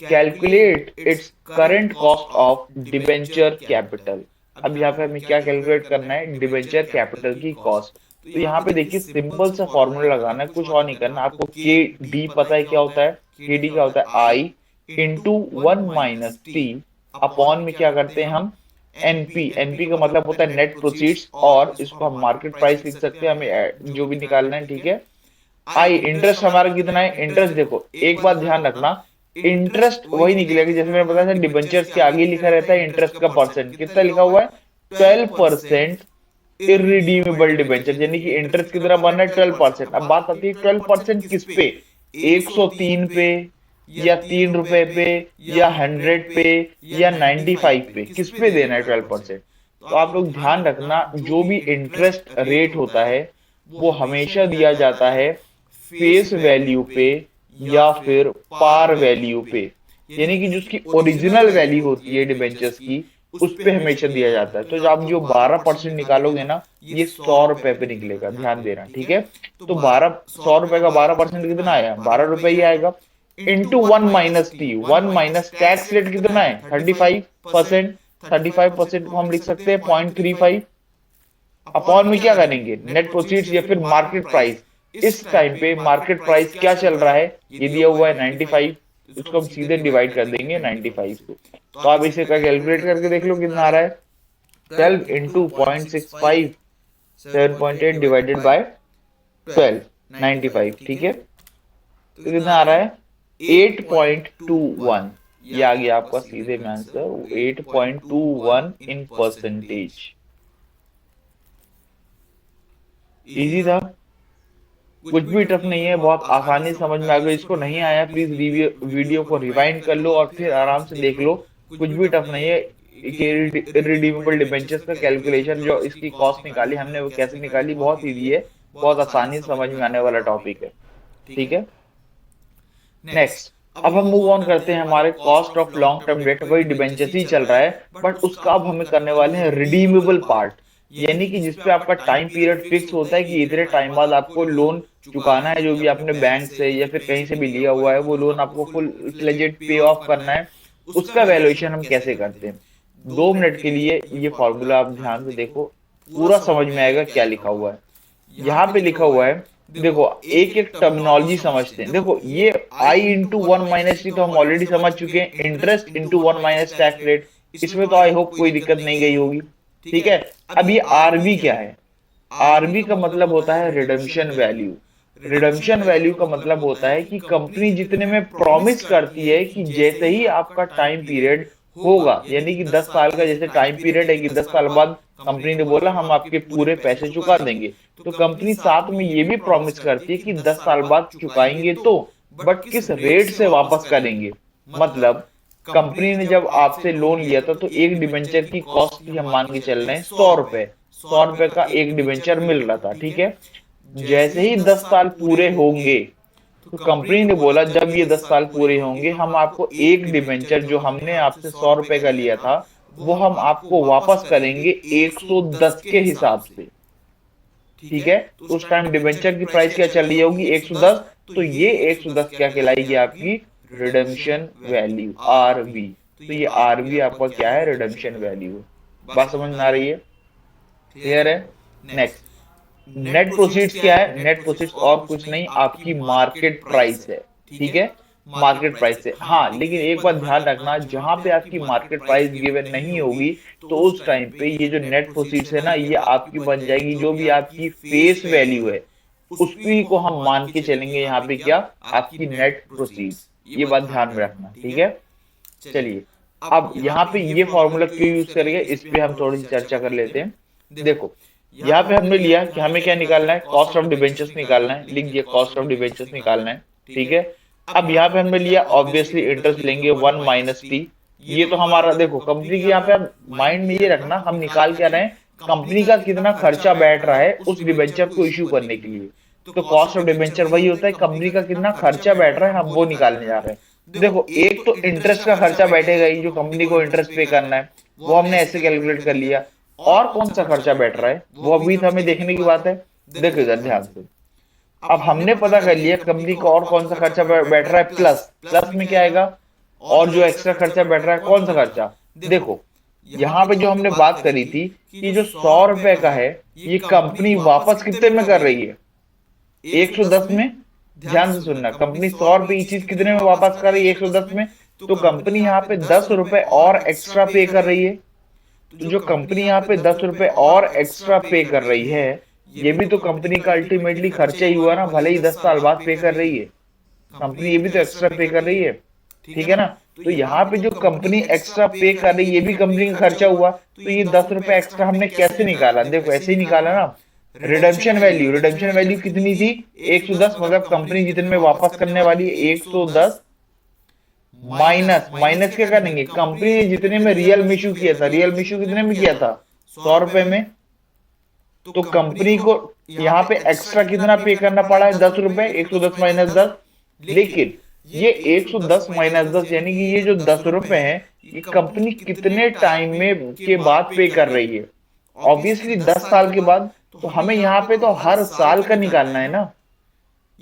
Calculate its current cost of debenture capital. अब यहाँ पे हमें क्या कैलकुलेट करना है, डिबेंचर कैपिटल की कॉस्ट। तो यहाँ पे देखिए सिंपल सा फॉर्मूला लगाना है, कुछ और नहीं करना आपको। के डी पता है क्या होता है, के डी क्या होता है, आई इंटू 1 - T अपॉन में क्या करते हैं हम, एनपी। एनपी का मतलब होता है नेट प्रोसीड्स, और इसको हम मार्केट प्राइस लिख सकते हैं, हमें जो भी निकालना है, ठीक है। आई इंटरेस्ट हमारा कितना है, इंटरेस्ट देखो एक बात ध्यान रखना, इंटरेस्ट वही निकलेगा जैसे मैंने बताया था, डिबेंचर्स के आगे लिखा रहता है इंटरेस्ट का परसेंट। कितना लिखा हुआ है, 12% इररिडीमेबल डिबेंचर, यानी कि इंटरेस्ट कितना बन रहा है, 12%। अब बात आती है 12% किस पे, 103 पे, या 3 रुपए पे, या 100 पे, या 95 पे, किस पे देना है 12%। तो आप लोग ध्यान रखना, जो भी इंटरेस्ट रेट होता है वो हमेशा दिया जाता है फेस वैल्यू पे या फिर पार वैल्यू पे, यानी कि जो उसकी ओरिजिनल वैल्यू होती है डिबेंचर्स की, उस पे हमेशा दिया जाता है। तो जब आप जो 12% निकालोगे ना, ये 100 रुपए पे निकलेगा, ध्यान देना, ठीक है। तो 100 रुपए का 12% कितना आया, 12 रुपए ही आएगा। इंटू 1 - T, 1 - टैक्स रेट कितना है, 35%। 35% को हम लिख सकते हैं 0.35। अपॉन में क्या करेंगे, नेट प्रोसीड्स या फिर मार्केट प्राइस। इस टाइम पे मार्केट प्राइस क्या चल रहा है, ये दिया हुआ है 95, इसको हम सीधे डिवाइड कर देंगे 95 से। तो आप इसे का कैलकुलेट करके देख लो कितना आ रहा है, 12 इंटू 0.65, 7.8 डिवाइडेड बाय 12, 95, ठीक है। तो कितना आ रहा है, 8.21। ये आ गया आपका सीधे में आंसर, 8.21 इन परसेंटेज। इजी था, कुछ भी टफ नहीं है, बहुत आसानी से समझ में आ गया। इसको नहीं आया प्लीज वीडियो को रिवाइंड कर लो और फिर आराम से देख लो, कुछ भी टफ नहीं है। रिडीमेबल डिबेंचर्स का कैलकुलेशन, जो इसकी कॉस्ट निकाली हमने वो कैसे निकाली, बहुत इजी है, बहुत आसानी से समझ में आने वाला टॉपिक है, ठीक है। नेक्स्ट, अब हम मूव ऑन करते हैं, हमारे cost of long term debt, वही डिबेंचर्स ही चल रहा है, बट उसका अब हमें करने वाले हैं रिडीमेबल पार्ट, यानी कि जिसपे आपका टाइम पीरियड फिक्स होता है कि इतने टाइम बाद आपको लोन चुकाना है, जो भी आपने बैंक से या फिर कहीं से भी लिया हुआ है वो लोन आपको फुल फ्लेजेड पे ऑफ करना है। उसका वैल्यूएशन हम कैसे करते हैं, 2 मिनट के लिए ये फॉर्मूला आप ध्यान से देखो, पूरा समझ में आएगा क्या लिखा हुआ है। यहाँ पे लिखा हुआ है, देखो एक एक टर्मिनोलॉजी समझते हैं। देखो ये आई इंटू 1 - T तो हम ऑलरेडी समझ चुके हैं, इंटरेस्ट इंटू 1 - टैक्स रेट, इसमें तो आई होप कोई दिक्कत नहीं गई होगी, ठीक है। अब ये आरबी क्या है, आरबी का मतलब होता है रिडम्पशन वैल्यू। रिडम्पशन वैल्यू का मतलब होता है कि कंपनी जितने में प्रॉमिस करती है कि जैसे ही आपका टाइम पीरियड होगा, यानी कि 10 साल का जैसे टाइम पीरियड है कि 10 साल बाद कंपनी ने बोला हम आपके पूरे पैसे चुका देंगे, तो कंपनी साथ में ये भी प्रॉमिस करती है कि 10 साल बाद चुकाएंगे तो, बट किस रेट से वापस करेंगे। मतलब कंपनी ने जब आपसे लोन लिया था तो एक डिबेंचर की कॉस्ट थी, हम मान के चल रहे हैं 100 रुपए, 100 रुपए का एक डिबेंचर मिल रहा था, ठीक है। जैसे ही 10 साल पूरे होंगे, तो कंपनी ने बोला जब ये 10 साल पूरे होंगे हम आपको एक डिबेंचर जो हमने आपसे 100 रुपए का लिया था वो हम आपको वापस करेंगे 110 के हिसाब से। ठीक है, तो उस टाइम डिबेंचर की प्राइस क्या चल रही होगी, 110। तो ये 110 क्या कहलाएगी, आपकी रिडेम्पशन वैल्यू, आरवी। तो ये आरवी आपका क्या है, रिडेम्पशन वैल्यू। बात समझ में आ रही है, क्लियर है। नेक्स्ट, नेट प्रोसीड्स क्या है, नेट प्रोसीड्स और कुछ नहीं, आपकी मार्केट प्राइस है। ठीक है, मार्केट प्राइस से, हाँ, लेकिन एक बात ध्यान रखना, जहां पे आपकी मार्केट प्राइस गिवन नहीं होगी, तो उस टाइम पे ये जो नेट प्रोसीड्स है ना, ये आपकी बन जाएगी जो भी आपकी फेस वैल्यू है, उसी को हम मान के चलेंगे यहाँ पे क्या, आपकी नेट प्रोसीड्स। ये बात ध्यान में रखना, ठीक है। चलिए, अब यहाँ पे ये फॉर्मूला क्यों यूज करेंगे, इस पे हम थोड़ी सी चर्चा कर लेते हैं। देखो, यहाँ पे हमने लिया कि हमें क्या निकालना है, कॉस्ट ऑफ डिबेंचर्स निकालना है, लिख दिया कॉस्ट ऑफ डिबेंचर्स निकालना है। ठीक है, अब यहाँ पे हमने लिया, ऑब्वियसली इंटरेस्ट लेंगे 1 - t। ये तो हमारा, देखो कंपनी के यहाँ पे आप माइंड में ये रखना, हम निकाल क्या रहे हैं, कंपनी का कितना खर्चा बैठ रहा है उस डिबेंचर को इश्यू करने के लिए। तो कॉस्ट ऑफ डिबेंचर वही होता है, कंपनी का कितना खर्चा बैठ रहा है, हम वो निकालने जा रहे हैं। देखो, एक तो इंटरेस्ट का खर्चा बैठेगा ही, जो कंपनी को इंटरेस्ट पे करना है, वो हमने ऐसे कैलकुलेट कर लिया। और कौन सा खर्चा बैठ रहा है, वो अभी हमें देखने की बात है। देखो इधर ध्यान से, अब हमने पता कर लिया कंपनी का और कौन सा खर्चा बैठ रहा है, प्लस, प्लस में क्या आएगा, और जो एक्स्ट्रा खर्चा बैठ रहा है, कौन सा खर्चा। देखो, यहाँ पे जो हमने बात करी थी कि जो 100 रुपए का है, ये कंपनी वापस कितने में कर रही है, 110 में। ध्यान से सुनना, कंपनी 100 रुपए ये चीज कितने में वापस कर रही है, 110 में। तो कंपनी यहाँ पे 10 रुपए और एक्स्ट्रा पे कर रही है। तो जो कंपनी यहाँ पे 10 रुपए और एक्स्ट्रा पे कर रही है, ये भी तो कंपनी का अल्टीमेटली खर्चा ही हुआ ना, भले ही 10 साल बाद पे कर रही है कंपनी, ये भी तो एक्स्ट्रा पे कर रही है। ठीक है ना, तो यहाँ पे जो कंपनी एक्स्ट्रा पे कर रही है, ये भी कंपनी का खर्चा हुआ। तो ये 10 रुपए एक्स्ट्रा हमने कैसे निकाला, देखो ऐसे ही निकाला ना, रिडेम्पशन वैल्यू, रिडेम्पशन वैल्यू कितनी थी, 110, मतलब कंपनी जितने में वापस करने वाली है 110, माइनस, माइनस क्या करेंगे, कंपनी ने जितने में रियल में इशू किया था, रियल में इशू कितने में किया था, 100 रुपए में। तो कंपनी को यहाँ पे एक्स्ट्रा कितना पे करना पड़ा है, 10 रुपए, 110 - 10। लेकिन ये 110 - 10 यानी कि ये जो 10 रुपए है, ये कंपनी कितने टाइम में के बाद पे कर रही है, ऑब्वियसली 10 साल के बाद। तो हमें यहाँ पे तो हर साल का निकालना है ना,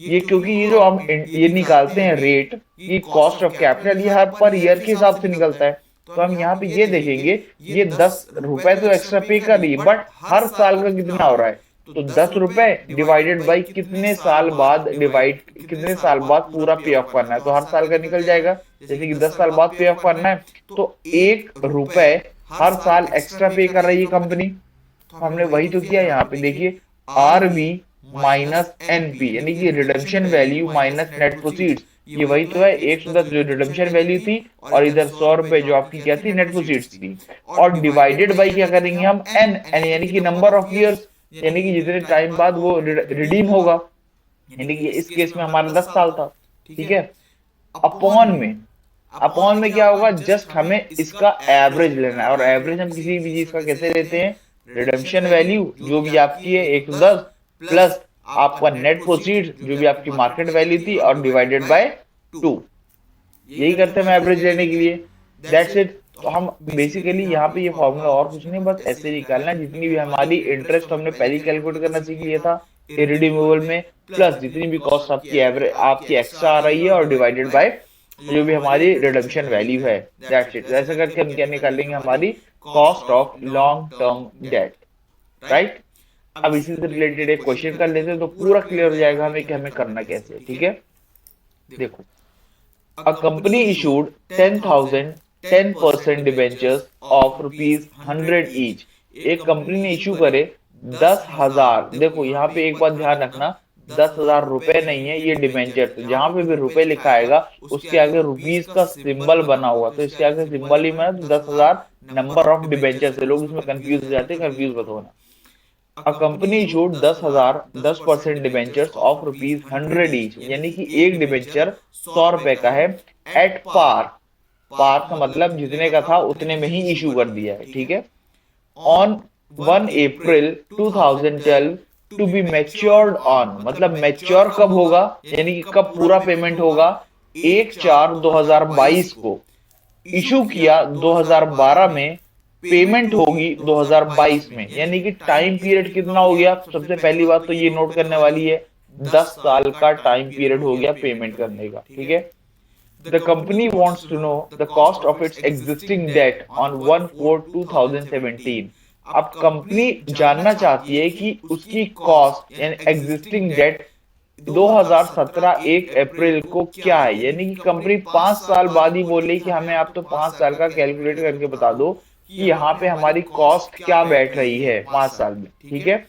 ये क्योंकि ये जो हम ये निकालते हैं रेट, ये कॉस्ट ऑफ कैपिटल, ये हर पर ईयर के हिसाब से निकलता है। तो हम यहाँ पे ये देखेंगे, ये 10 रुपए तो एक्स्ट्रा पे कर रही है, बट हर साल का कितना हो रहा है, तो 10 रुपए डिवाइडेड बाई कितने साल बाद, डिवाइड कितने साल बाद पूरा पे ऑफ करना है, तो हर साल का निकल जाएगा। जैसे कि 10 साल बाद पे ऑफ करना है, तो 1 रुपए हर साल एक्स्ट्रा पे कर रही है कंपनी। तो हमने वही तो किया, यहाँ पे देखिए, आरवी माइनस एनपी, यानी कि redemption value minus net proceeds, ये वही तो है, 110 जो रिडेम्पशन वैल्यू थी, और इधर 100 रुपए जो आपकी क्या थी, नेट प्रोसीड्स थी, और डिवाइडेड बाई क्या करेंगे हम, एन, एन यानी कि नंबर ऑफ ईयर्स, यानी कि जितने टाइम बाद वो रिडीम होगा, यानी कि इस केस में हमारा 10 साल था। ठीक है, अपॉन में, अपॉन में क्या होगा, जस्ट हमें इसका एवरेज लेना है, और एवरेज हम किसी भी चीज का कैसे लेते हैं, रिडेम्पशन वैल्यू जो भी आपकी है 110, प्लस आपका नेट प्रोसीड जो भी आपकी मार्केट वैल्यू थी, और डिवाइडेड बाय 2। यही करते हैं हम एवरेज लेने के लिए, दैट्स इट। तो हम बेसिकली यहाँ पे ये फॉर्मूला और कुछ नहीं, बस ऐसे निकालना है, जितनी भी हमारी इंटरेस्ट हमने पहले कैलकुलेट करना सीख लिया था इररिडीमेबल में, प्लस जितनी भी कॉस्ट आपकी एवरेज आपकी एक्स्ट्रा आ रही है, और डिवाइडेड बाय जो भी हमारी रिडेम्पशन वैल्यू है, दैट्स इट। ऐसा करके हम क्या निकालेंगे, हमारी cost of long term debt, right. अब इसी से रिलेटेड एक क्वेश्चन कर लेते हैं, तो पूरा क्लियर हो जाएगा हमें कि हमें करना कैसे है। ठीक है, देखो, a company issued 10,000 10% debentures of ₹100 each. एक कंपनी ने इशू करे 10,000, देखो यहाँ पे एक बात ध्यान रखना, 10,000 रुपए नहीं है, ये डिबेंचर, जहां पे भी रुपए लिखा आएगा उसके आगे रुपीज का सिंबल बना हुआ, तो इसके आगे सिंबल ही बना, तो 10,000 नंबर ऑफ डिबेंचर से लोग इसमें कंफ्यूज हो जाते हैं, कंफ्यूज मत होना। A company issued 10,000 10% debentures of ₹100 each, यानी कि एक डिबेंचर 100 रुपए का है, एट पार, पार का मतलब जितने का था उतने में ही इशू कर दिया है। ठीक है, on 1 April 2012 to be matured on, मतलब मैच्योर कब होगा, यानी कि कब पूरा पेमेंट होगा, 1/4/2022 को। इशू किया 2012 में, पेमेंट होगी 2022 में, यानी कि टाइम पीरियड कितना हो गया? सबसे पहली बात तो ये नोट करने वाली है, 10 साल का टाइम पीरियड हो गया पेमेंट करने का, ठीक है। The company wants to know the cost of its existing debt on 1/4/2017। अब कंपनी जानना चाहती है कि उसकी कॉस्ट यानी एग्जिस्टिंग डेट 2017 1 अप्रैल को क्या है, यानी कि कंपनी 5 साल बाद ही बोल रही कि हमें आप तो 5 साल का कैलकुलेट करके बता दो कि यहाँ पे हमारी कॉस्ट क्या बैठ रही है 5 साल में, ठीक है।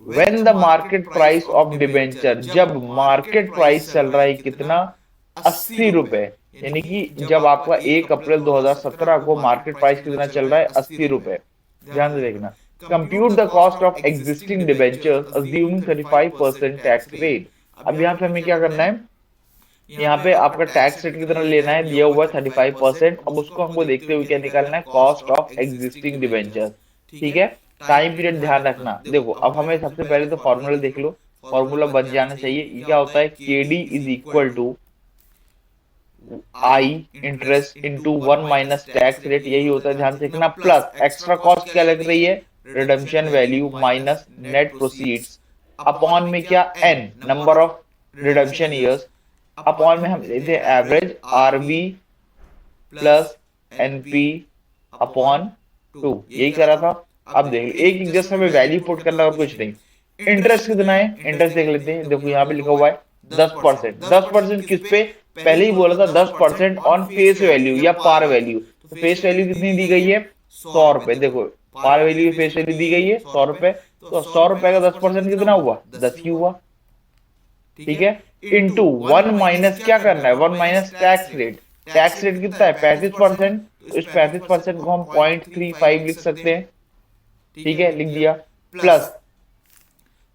When the market price of debenture, जब मार्केट प्राइस चल रहा है कितना? 80 रुपए, यानी कि जब आपका 1 अप्रैल 2017 को मार्केट प्राइस कितना चल रहा है? 80 रुपए। ध्यान से देखना। Compute the cost of existing debentures assuming 35% tax rate. अब यहाँ पे हमें क्या करना है? यहाँ पे आपका टैक्स रेट कितना लेना है? दिया हुआ है 35%। अब उसको हमको देखते हुए क्या निकालना है? कॉस्ट ऑफ एग्जिस्टिंग डिबेंचर, ठीक है। टाइम पीरियड ध्यान रखना। देखो अब हमें सबसे पहले तो फॉर्मूला देख लो, फॉर्मूला बन जाना चाहिए। ये क्या होता है? KD is equal to I interest into 1 - tax rate, यही होता है, ध्यान से देखना। प्लस एक्स्ट्रा कॉस्ट क्या लग रही है? Redemption value minus net proceeds upon में क्या? N, number of redemption years, upon में हम लेते हैं average RV plus NP upon 2। यही करा था। अब देख लो, एक एक जस्ट हमें वैल्यू पुट करना और कुछ नहीं। इंटरेस्ट कितना है? इंटरेस्ट देख लेते हैं। देखो यहाँ पे लिखा हुआ है 10%। 10% किस पे? पहले ही बोला था 10% ऑन फेस वैल्यू या पार वैल्यू। तो फेस वैल्यू कितनी दी गई है? 100 रुपए। देखो पार वैल्यू की फेस वैल्यू दी गई है 100 रुपए, तो 100 रुपए का 10% कितना हुआ? 10 ही हुआ, ठीक है। इंटू 1 - क्या करना है? 1 - टैक्स रेट। टैक्स रेट कितना है? 35%। तो इस 35% को हम 0.35 लिख सकते हैं, ठीक है, लिख दिया। Plus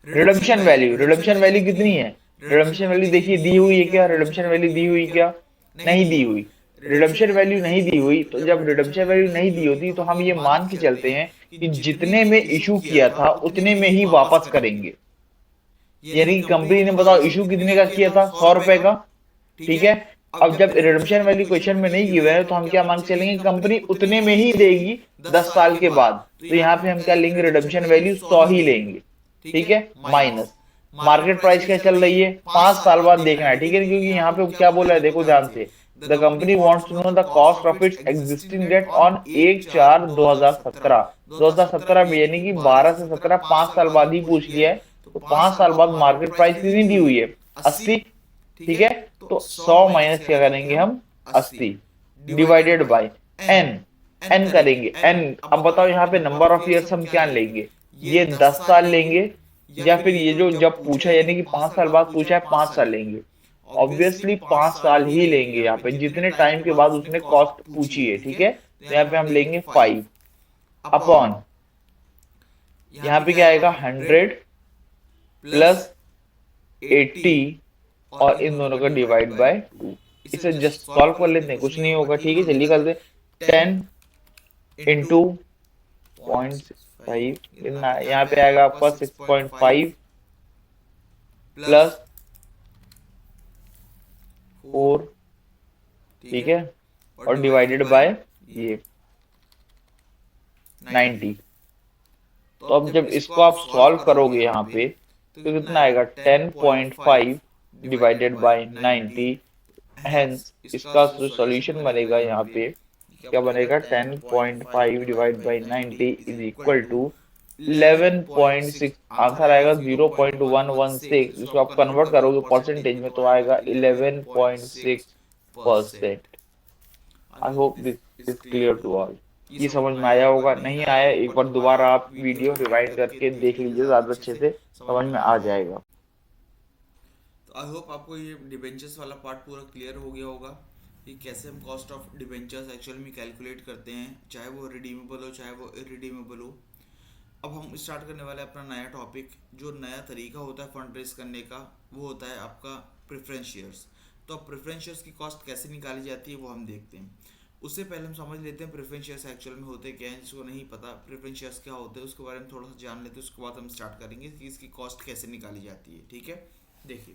redemption value, redemption value कितनी है? रिडम्पशन वैल्यू देखिए दी हुई है क्या? रिडम्पशन वैल्यू दी हुई क्या? नहीं दी हुई। रिडम्पशन वैल्यू नहीं दी हुई, तो जब रिडम्पशन वैल्यू नहीं दी होती तो हम ये मान के चलते हैं कि जितने में इशू किया था उतने में ही वापस करेंगे। यानी कि कंपनी ने बताओ इशू कितने का किया था? 100 रुपए का, ठीक है। अब जब रिडम्पशन वैल्यू क्वेश्चन में नहीं गिवन है तो हम क्या मान के चलेंगे? कंपनी उतने में ही देगी 10 साल के बाद। तो यहाँ पे हम क्या लेंगे? रिडम्पशन वैल्यू 100 ही लेंगे, ठीक है। माइनस मार्केट प्राइस क्या चल रही है? 5 साल बाद देखना है, ठीक है, क्योंकि यहाँ पे क्या बोला है देखो ध्यान से। The company wants to know the cost of its existing debt on 1/4/2017। 2017 में, यानी कि 12 से 17, 5 साल बाद ही पूछ लिया है। तो 5 साल बाद मार्केट प्राइस कितनी दी हुई है? 80, ठीक है। तो 100 माइनस क्या करेंगे हम? 80 डिवाइडेड बाय एन। एन करेंगे एन। अब बताओ यहाँ पे नंबर ऑफ ईयर्स हम क्या लेंगे? ये 10 साल लेंगे या फिर ये जो जब पूछा यानी कि 5 साल बाद पूछा है 5 साल लेंगे? ऑब्वियसली 5 साल ही लेंगे यहाँ पे, जितने टाइम के बाद उसने कॉस्ट पूछी है, ठीक है। तो यहाँ पे हम लेंगे 5 अपॉन, यहाँ पे क्या आएगा? 100 प्लस 80 और इन दोनों का डिवाइड बाय 2। इसे जस्ट सॉल्व कर लेते हैं, कुछ नहीं होगा, ठीक है। चलिए करते हैं। 10 इंटू 0.5 कितना? यहाँ पे आएगा आपका 6.5 प्लस 4, ठीक है, और डिवाइडेड बाय ये 90। तो अब जब इसको आप सॉल्व करोगे यहाँ पे तो कितना आएगा? 10.5 डिवाइडेड बाय 90। हेंस इसका जो सॉल्यूशन बनेगा यहाँ पे क्या बनेगा? 10.5 divide by 90 is equal to 11.6। Answer आएगा 0.116। इसको आप कन्वर्ट करोगे परसेंटेज में तो आएगा 11.6%। I hope this is clear to all. ये समझ में आया होगा, नहीं आया एक बार दोबारा आप वीडियो रिवाइंड करके देख लीजिए, ज्यादा अच्छे से समझ में आ जाएगा। तो आई होप आपको ये डिबेंचर्स वाला पार्ट पूरा क्लियर हो गया होगा कि कैसे हम कॉस्ट ऑफ डिबेंचर्स एक्चुअल में कैलकुलेट करते हैं, चाहे वो रिडीमेबल हो चाहे वो इरिडीमेबल हो। अब हम स्टार्ट करने वाले हैं अपना नया टॉपिक। जो नया तरीका होता है फंड रेज करने का वो होता है आपका प्रेफरेंस शेयर्स। तो अब प्रेफरेंस शेयर्स की कॉस्ट कैसे निकाली जाती है वो हम देखते हैं। उससे पहले हम समझ लेते हैं प्रेफरेंस शेयर्स एक्चुअल में होते क्या हैं। जिसको नहीं पता प्रेफरेंस शेयर्स क्या होते हैं उसके बारे में थोड़ा सा जान लेते हैं, उसके बाद हम स्टार्ट करेंगे कि इसकी कॉस्ट कैसे निकाली जाती है, ठीक है। देखिए,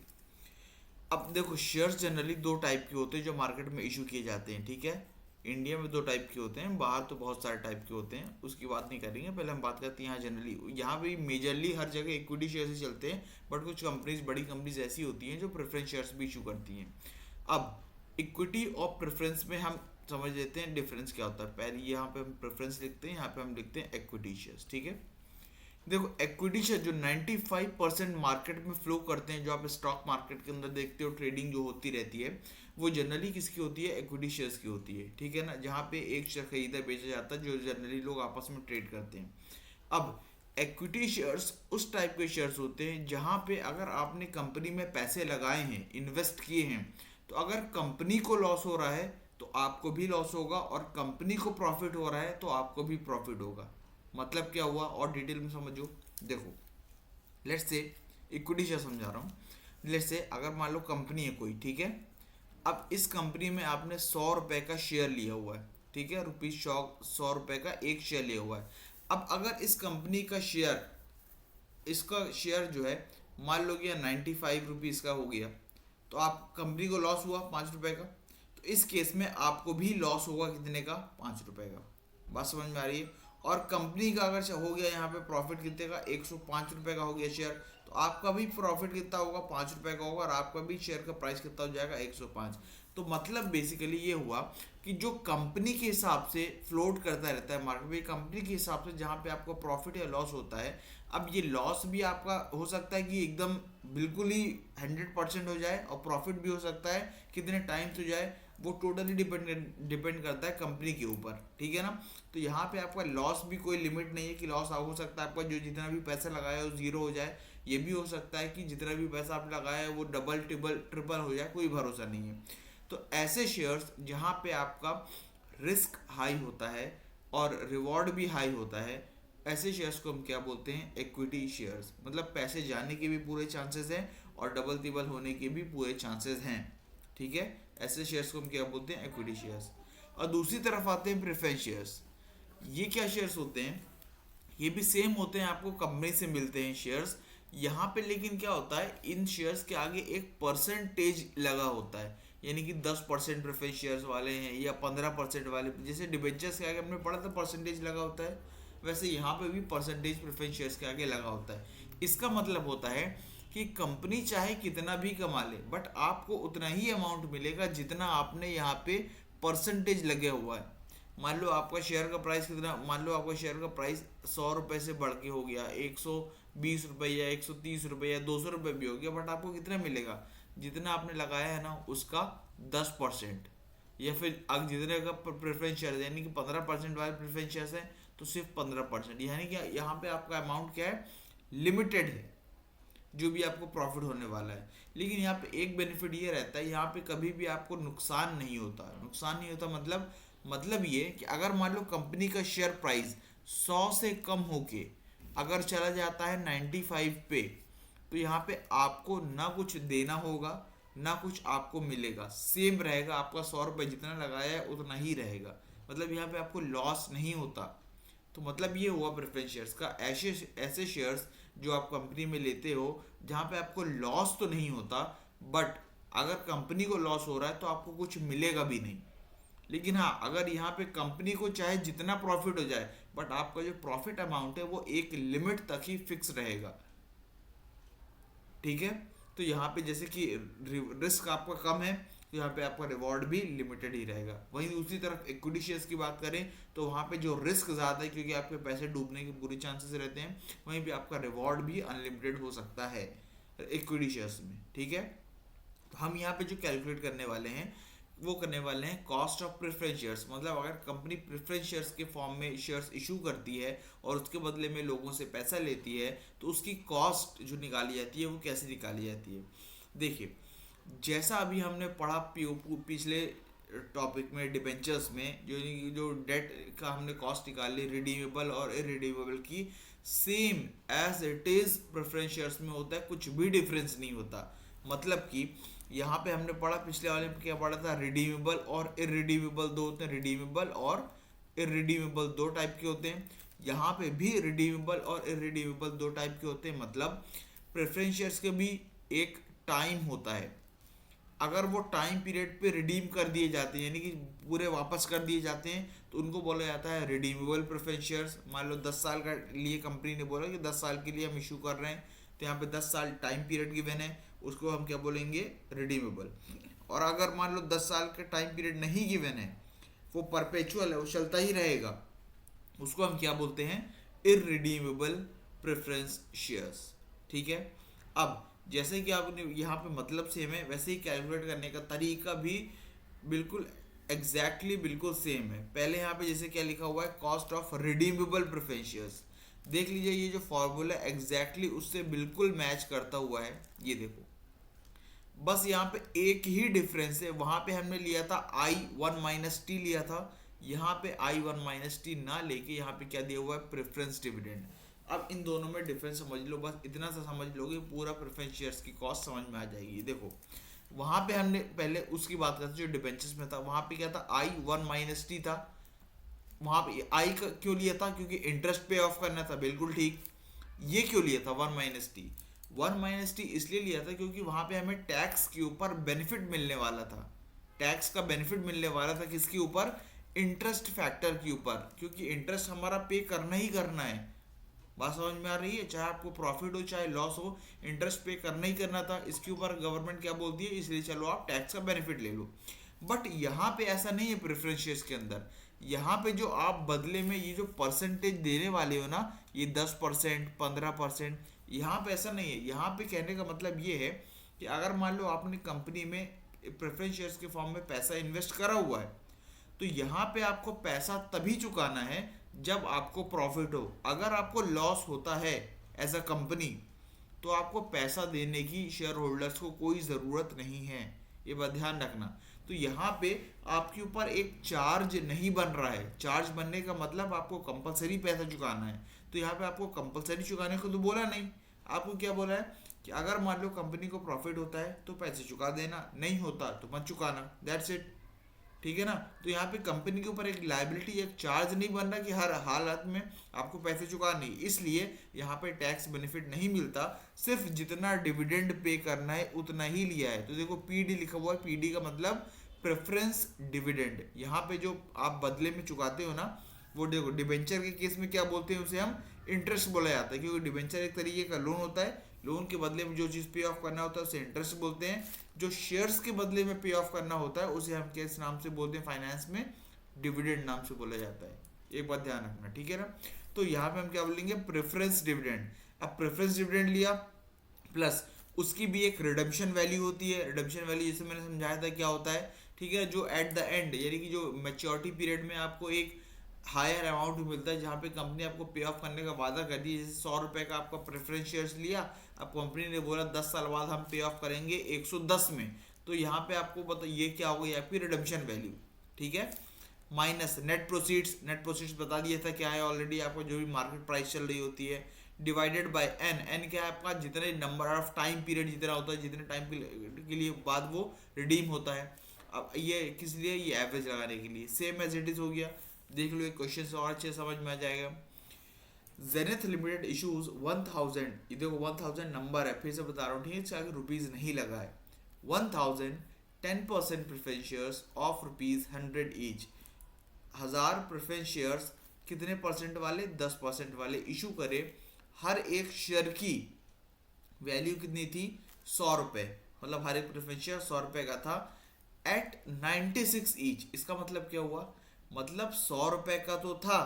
अब देखो शेयर्स जनरली दो टाइप के होते हैं जो मार्केट में इशू किए जाते हैं, ठीक है। इंडिया में 2 टाइप के होते हैं, बाहर तो बहुत सारे टाइप के होते हैं, उसकी बात नहीं करेंगे। पहले हम बात करते हैं यहाँ जनरली, यहाँ पे मेजरली हर जगह इक्विटी शेयर ही चलते हैं, बट कुछ कंपनीज, बड़ी कंपनीज ऐसी होती हैं जो प्रेफरेंस शेयर्स भी इशू करती हैं। अब इक्विटी और प्रेफरेंस में हम समझ लेते हैं डिफरेंस क्या होता है। पहले यहाँ पे हम प्रेफरेंस लिखते हैं, यहाँ पे हम लिखते हैं इक्विटी शेयर्स, ठीक है। देखो इक्विटी शेयर जो 95% मार्केट में फ्लो करते हैं, जो आप स्टॉक मार्केट के अंदर देखते हो ट्रेडिंग जो होती रहती है, वो जनरली किसकी होती है? इक्विटी शेयर्स की होती है, ठीक है ना। जहाँ पे एक शेयर खरीदा बेचा जाता है, जो जनरली लोग आपस में ट्रेड करते हैं। अब इक्विटी शेयर्स उस टाइप के शेयर्स होते हैं जहाँ पे अगर आपने कंपनी में पैसे लगाए हैं, इन्वेस्ट किए हैं, तो अगर कंपनी को लॉस हो रहा है तो आपको भी लॉस होगा, और कंपनी को प्रॉफिट हो रहा है तो आपको भी प्रॉफिट होगा। मतलब क्या हुआ, और डिटेल में समझो। देखो लेट्स से इक्विटी शेयर समझा रहा हूँ। लेट्स से अगर मान लो कंपनी है कोई, ठीक है। अब इस कंपनी में आपने 100 रुपए का शेयर लिया हुआ है, ठीक है, रुपीज 100 रुपए का एक शेयर लिया हुआ है। अब अगर इस कंपनी का शेयर, इसका शेयर जो है मान लो कि 95 रुपीज़ का हो गया, तो आप कंपनी को लॉस हुआ 5 रुपए का, तो इस केस में आपको भी लॉस होगा कितने का? 5 रुपए का। बात समझ में आ रही है। और कंपनी का अगर हो गया यहाँ पे प्रॉफिट कितने का? 105 रुपए का हो गया शेयर, तो आपका भी प्रॉफिट कितना होगा? 5 रुपए का होगा, और आपका भी शेयर का प्राइस कितना हो जाएगा? 105। तो मतलब बेसिकली ये हुआ कि जो कंपनी के हिसाब से फ्लोट करता रहता है मार्केट में, कंपनी के हिसाब से जहाँ पे आपको प्रॉफिट या लॉस होता है। अब ये लॉस भी आपका हो सकता है कि एकदम बिल्कुल ही 100% हो जाए, और प्रॉफिट भी हो सकता है कितने टाइम से हो जाए, वो टोटली डिपेंड करता है कंपनी के ऊपर, ठीक है ना। तो यहाँ पे आपका लॉस भी कोई लिमिट नहीं है कि लॉस हो सकता है आपका जो जितना भी पैसा लगाया है वो जीरो हो जाए। ये भी हो सकता है कि जितना भी पैसा आपने लगाया है वो डबल ट्रिपल हो जाए, कोई भरोसा नहीं है। तो ऐसे शेयर्स जहाँ पे आपका रिस्क हाई होता है और रिवॉर्ड भी हाई होता है, ऐसे शेयर्स को हम क्या बोलते हैं? Equity shares. मतलब पैसे जाने के भी पूरे चांसेस हैं और डबल ट्रिपल होने के भी पूरे चांसेस हैं, ठीक है। ऐसे शेयर्स को हम क्या बोलते हैं? Equity shares. और दूसरी तरफ आते हैं प्रेफरेंस शेयर्स। ये क्या शेयर्स होते हैं? ये भी सेम होते हैं, आपको कंपनी से मिलते हैं शेयर्स। यहाँ पे लेकिन क्या होता है, इन शेयर्स के आगे एक परसेंटेज लगा होता है, यानी कि 10% प्रेफरेंस शेयर्स वाले हैं या 15% वाले, जैसे डिबेंचर्स के आगे हमने पढ़ा था परसेंटेज लगा होता है, वैसे यहाँ पे भी परसेंटेज प्रेफरेंस शेयर्स के आगे लगा होता है। इसका मतलब होता है कि कंपनी चाहे कितना भी कमा ले, बट आपको उतना ही अमाउंट मिलेगा जितना आपने यहाँ पे परसेंटेज लगे हुआ है। मान लो आपका शेयर का प्राइस कितना, मान लो आपका शेयर का प्राइस 100 रुपए से बढ़ के हो गया 120 रुपए या 130 रुपए या 200 रुपए भी हो गया, बट आपको कितना मिलेगा? जितना आपने लगाया है ना उसका 10%, या फिर अब जितने का प्रेफरेंस शेयर यानी कि 15% वाले प्रेफरेंस शेयर्स हैं तो सिर्फ 15%, यानी कि यहाँ पे आपका अमाउंट क्या है? लिमिटेड है जो भी आपको प्रॉफिट होने वाला है। लेकिन यहाँ पे एक बेनिफिट ये रहता है, यहाँ पे कभी भी आपको नुकसान नहीं होता। नुकसान नहीं होता मतलब ये कि अगर मान लो कंपनी का शेयर प्राइस 100 से कम होके अगर चला जाता है 95 पे, तो यहाँ पे आपको ना कुछ देना होगा ना कुछ आपको मिलेगा, सेम रहेगा। आपका 100 रुपये जितना लगाया है उतना ही रहेगा, मतलब यहाँ पे आपको लॉस नहीं होता। तो मतलब ये हुआ प्रेफरेंस शेयर्स का। ऐसे ऐसे शेयर्स जो आप कंपनी में लेते हो जहाँ पे आपको लॉस तो नहीं होता, बट अगर कंपनी को लॉस हो रहा है तो आपको कुछ मिलेगा भी नहीं। लेकिन हाँ, अगर यहाँ पे कंपनी को चाहे जितना प्रॉफिट हो जाए, बट आपका जो प्रॉफिट अमाउंट है वो एक लिमिट तक ही फिक्स रहेगा, ठीक है। तो यहाँ पे जैसे कि रिस्क आपका कम है, तो यहाँ पे आपका रिवॉर्ड भी लिमिटेड ही रहेगा। वहीं दूसरी तरफ इक्विटी शेयर्स की बात करें तो वहाँ पे जो रिस्क ज़्यादा है क्योंकि आपके पैसे डूबने के पूरे चांसेस रहते हैं, वहीं पे आपका रिवॉर्ड भी अनलिमिटेड हो सकता है इक्विटी शेयर्स में, ठीक है। तो हम यहाँ पे जो कैलकुलेट करने वाले हैं वो करने वाले हैं कॉस्ट ऑफ प्रेफरेंस शेयर्स। मतलब अगर कंपनी प्रेफरेंस शेयर्स के फॉर्म में शेयर्स इशू करती है और उसके बदले में लोगों से पैसा लेती है, तो उसकी कॉस्ट जो निकाली जाती है वो कैसे निकाली जाती है? देखिए, जैसा अभी हमने पढ़ा पिछले टॉपिक में डिबेंचर्स में, जो डेट का हमने कॉस्ट निकाली रिडीमेबल और इरिडीमेबल की, same as it is preference shares में होता है, कुछ भी डिफरेंस नहीं होता। मतलब कि यहाँ पे हमने पढ़ा पिछले वाले में क्या पढ़ा था, रिडीमेबल और इरिडीमेबल दो होते हैं, रिडीमेबल और इरिडीमेबल दो टाइप के होते हैं। यहाँ पे भी रिडीमेबल और इरिडीमेबल दो टाइप के होते हैं। मतलब प्रेफरेंस शेयर्स के भी एक टाइम होता है, अगर वो टाइम पीरियड पे रिडीम कर दिए जाते हैं, यानी कि पूरे वापस कर दिए जाते हैं, तो उनको बोला जाता है रिडीमेबल प्रेफरेंस शेयर्स। मान लो 10 साल का लिए कंपनी ने बोला कि 10 साल के लिए हम इशू कर रहे हैं, तो यहाँ पे 10 साल टाइम पीरियड गिवन है, उसको हम क्या बोलेंगे, रिडीमेबल। और अगर मान लो 10 साल का टाइम पीरियड नहीं गिवन है, वो परपेचुअल है, वो चलता ही रहेगा, उसको हम क्या बोलते हैं, इररिडीमेबल प्रेफरेंस शेयर्स। ठीक है। अब जैसे कि आपने यहाँ पे मतलब सेम है, वैसे ही कैलकुलेट करने का तरीका भी बिल्कुल बिल्कुल सेम है। पहले यहाँ पे जैसे क्या लिखा हुआ है, cost of redeemable preference shares. देख लीजिए ये जो फॉर्मूला उससे बिल्कुल मैच करता हुआ है, ये देखो। बस यहाँ पे एक ही डिफरेंस है, वहां पे हमने लिया था I1 - T लिया था, यहाँ पे I1 - T ना लेके यहाँ पे क्या दिया हुआ है, प्रेफरेंस डिविडेंड। अब इन दोनों में डिफरेंस समझ लो, बस इतना सा समझ लोगे पूरा प्रेफरेंस शेयर्स की कॉस्ट समझ में आ जाएगी। देखो वहां पे हमने पहले उसकी बात करते जो डिबेंचर्स में था, वहां पे क्या था, I1 - T था। वहां पे आई का क्यों लिया था, क्योंकि इंटरेस्ट पे ऑफ करना था, बिल्कुल ठीक। ये क्यों लिया था 1 - T, 1 - T इसलिए लिया था क्योंकि वहां पे हमें टैक्स के ऊपर बेनिफिट मिलने वाला था। टैक्स का बेनिफिट मिलने वाला था किसके ऊपर, इंटरेस्ट फैक्टर के ऊपर, क्योंकि इंटरेस्ट हमारा पे करना ही करना है। बात समझ में आ रही है, चाहे आपको प्रॉफिट हो चाहे लॉस हो, इंटरेस्ट पे करना ही करना था। इसके ऊपर गवर्नमेंट क्या बोलती है, इसलिए चलो आप टैक्स का बेनिफिट ले लो। बट यहाँ पे ऐसा नहीं है प्रेफरेंस शेयर्स के अंदर। यहाँ पे जो आप बदले में ये जो परसेंटेज देने वाले हो ना, ये 10%, 15%, यहाँ पे ऐसा नहीं है। यहाँ पे कहने का मतलब ये है कि अगर मान लो आपने कंपनी में प्रेफरेंस शेयर्स के फॉर्म में पैसा इन्वेस्ट करा हुआ है, तो यहाँ पे आपको पैसा तभी चुकाना है जब आपको प्रॉफिट हो। अगर आपको लॉस होता है एज अ कंपनी, तो आपको पैसा देने की शेयर होल्डर्स को कोई ज़रूरत नहीं है, ये बात ध्यान रखना। तो यहाँ पे आपके ऊपर एक चार्ज नहीं बन रहा है। चार्ज बनने का मतलब आपको कंपलसरी पैसा चुकाना है। तो यहाँ पे आपको कंपलसरी चुकाने को तो बोला नहीं, आपको क्या बोला है कि अगर मान लो कंपनी को प्रॉफिट होता है तो पैसे चुका देना, नहीं होता तो मत चुकाना, दैट्स इट। ठीक है ना। तो यहाँ पे कंपनी के ऊपर एक लाइबिलिटी, एक चार्ज नहीं बन रहा कि हर हालत में आपको पैसे चुकाने, इसलिए यहाँ पे टैक्स बेनिफिट नहीं मिलता। सिर्फ जितना डिविडेंड पे करना है उतना ही लिया है। तो देखो पीडी लिखा हुआ है, पीडी का मतलब प्रेफरेंस डिविडेंड। यहाँ पे जो आप बदले में चुकाते हो ना, वो देखो डिबेंचर के केस में क्या बोलते हैं, उसे हम इंटरेस्ट बोला जाता है, क्योंकि डिबेंचर एक तरीके का लोन होता है। लोन के बदले में जो चीज़ पे ऑफ करना होता है उसे इंटरेस्ट बोलते हैं। जो शेयर्स के बदले में पे ऑफ करना होता है उसे हम किस नाम से बोलते हैं, फाइनेंस में डिविडेंड नाम से बोला जाता है। एक बात ध्यान रखना, ठीक है ना। तो यहाँ पे हम क्या बोलेंगे, प्रेफरेंस डिविडेंड। अब प्रेफरेंस डिविडेंड लिया, प्लस उसकी भी एक रिडम्पशन वैल्यू होती है। रिडम्पशन वैल्यू जैसे मैंने समझाया था क्या होता है, ठीक है, जो एट द एंड यानी कि जो मैच्योरिटी पीरियड में आपको एक हायर अमाउंट मिलता है, जहाँ पे कंपनी आपको पे ऑफ करने का वादा कर दी। जैसे 100 रुपये का आपका प्रेफरेंस शेयर्स लिया, अब कंपनी ने बोला 10 साल बाद हम पे ऑफ करेंगे 110 में, तो यहाँ पे आपको बता ये क्या हो गई, आपकी रिडम्पशन वैल्यू। ठीक है। Minus net proceeds, net proceeds बता दिया था क्या है ऑलरेडी, आपको जो भी मार्केट प्राइस चल रही होती है, डिवाइडेड बाय एन। एन क्या है आपका, जितने नंबर ऑफ टाइम पीरियड जितना होता है, जितने टाइम के लिए बाद वो रिडीम होता है। अब ये किस लिए, ये एवरेज लगाने के लिए। सेम एज इट इज हो गया। देख लो एक क्वेश्चन से और अच्छे समझ में आ जाएगा। जेनिथ लिमिटेड इशूज 1000, ये देखो 1000 नंबर है, फिर से बता रहा हूँ, ठीक है, इससे आगे रुपीज नहीं लगा है। 1000 10% preference shares of ₹100 each. 1000 preference shares कितने परसेंट वाले, 10% वाले इशू करे। हर एक शेयर की वैल्यू कितनी थी, 100 रुपये, मतलब हर एक प्रेफरेंस शेयर 100 रुपये का था। एट 96 ईच, इसका मतलब क्या हुआ, मतलब 100 रुपये का तो था,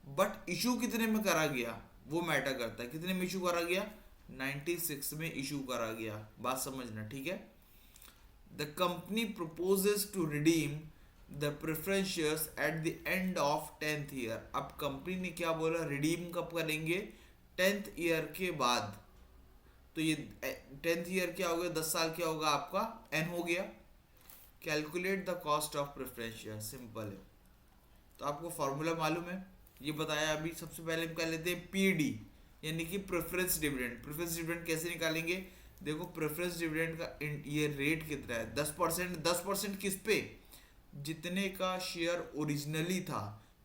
बट इशू कितने में करा गया वो मैटर करता है। कितने में इशू करा गया, 96 में इशू करा गया। बात समझना, ठीक है। The company proposes to redeem the preference shares at the end of 10th year. अब कंपनी ने क्या बोला, रिडीम कब करेंगे, 10th ईयर के बाद। तो ये 10th ईयर क्या हो गया, 10 साल क्या होगा आपका, एन हो गया। Calculate the cost of preference share, simple है। तो आपको फॉर्मूला मालूम है, ये बताया अभी। सबसे पहले हम कर लेते हैं पीडी, यानी कि प्रेफरेंस डिविडेंड। प्रेफरेंस डिविडेंड कैसे निकालेंगे, देखो प्रेफरेंस डिविडेंड का ये रेट कितना है, 10%। 10% किस पे, जितने का शेयर ओरिजिनली था,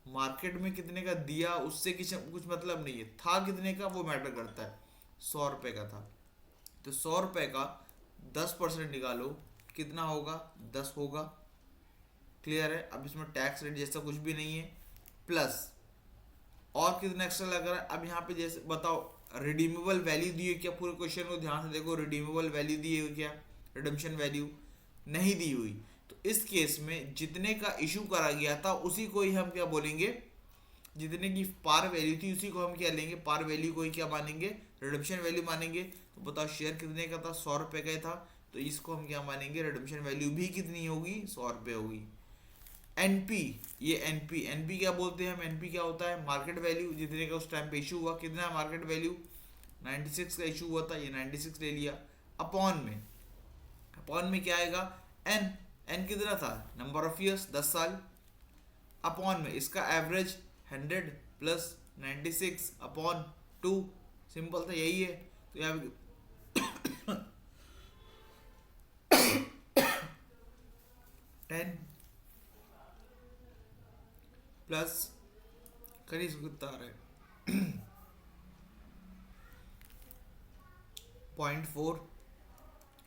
मार्केट में कितने का दिया उससे कुछ मतलब नहीं है, था कितने का वो मैटर करता है। 100 रुपये का था, तो 100 रुपये का 10% निकालो, कितना होगा, 10 होगा। क्लियर है। अब इसमें टैक्स रेट जैसा कुछ भी नहीं है, प्लस और कितना एक्स्ट्रा लग रहा है। अब यहाँ पे जैसे बताओ रिडीमेबल वैल्यू दी है क्या, पूरे क्वेश्चन को ध्यान से देखो, रिडीमेबल वैल्यू दी है क्या, रिडम्पशन वैल्यू नहीं दी हुई। तो इस केस में जितने का इशू करा गया था उसी को ही हम क्या बोलेंगे, जितने की पार वैल्यू थी उसी को हम क्या लेंगे, पार वैल्यू को ही क्या मानेंगे, रिडम्पशन वैल्यू मानेंगे। तो बताओ शेयर कितने का था, 100 रुपये का था, तो इसको हम क्या मानेंगे, रिडम्पशन वैल्यू भी कितनी होगी, 100 रुपये होगी। एनपी, ये एनपी, एनपी क्या बोलते हैं हम, एनपी क्या होता है, मार्केट वैल्यू, जितने का उस टाइम पे इशू हुआ, कितना मार्केट वैल्यू 96 का इशू हुआ था, ये 96 ले लिया। अपॉन में, अपॉन में क्या आएगा, एन, एन कितना था, नंबर ऑफ ईयर्स 10 साल, अपॉन में इसका एवरेज 100 प्लस 96 अपॉन 2, सिंपल था यही है। तो यहाँ पे 10 प्लस करीब कितना आ रहा है 0.4,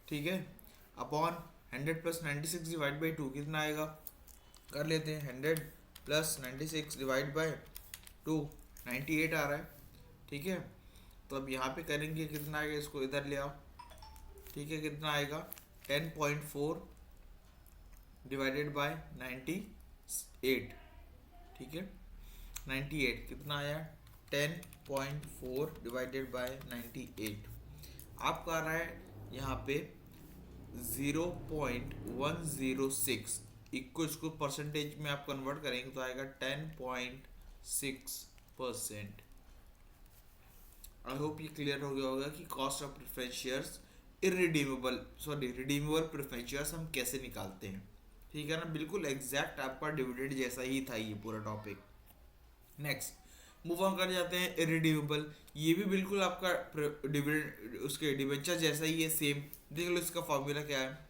ठीक है, अपॉन 100 प्लस 96 डिवाइड बाई 2 कितना आएगा, कर लेते हैं 100 प्लस 96 डिवाइड बाई 2, 98 आ रहा है, ठीक है। तो अब यहाँ पे करेंगे कितना आएगा, इसको इधर ले आओ, ठीक है, कितना आएगा 10.4 डिवाइडेड बाय 98, ठीक है, 98 कितना आया 10.4 डिवाइडेड बाय 98, आपका आ रहा है यहाँ पे 0.106, इसको परसेंटेज में आप कन्वर्ट करेंगे तो आएगा 10.6%। आई होप ये क्लियर हो गया होगा कि cost of preference shares redeemable preference shares हम कैसे निकालते हैं, ठीक है ना, बिल्कुल एग्जैक्ट आपका डिविडेंड जैसा ही था ये पूरा टॉपिक। नेक्स्ट मूव ऑन कर जाते हैं इरिडीमेबल, ये भी बिल्कुल आपका डिविडेंड उसके डिबेंचर जैसा ही है, सेम। देख लो इसका फॉर्मूला क्या है,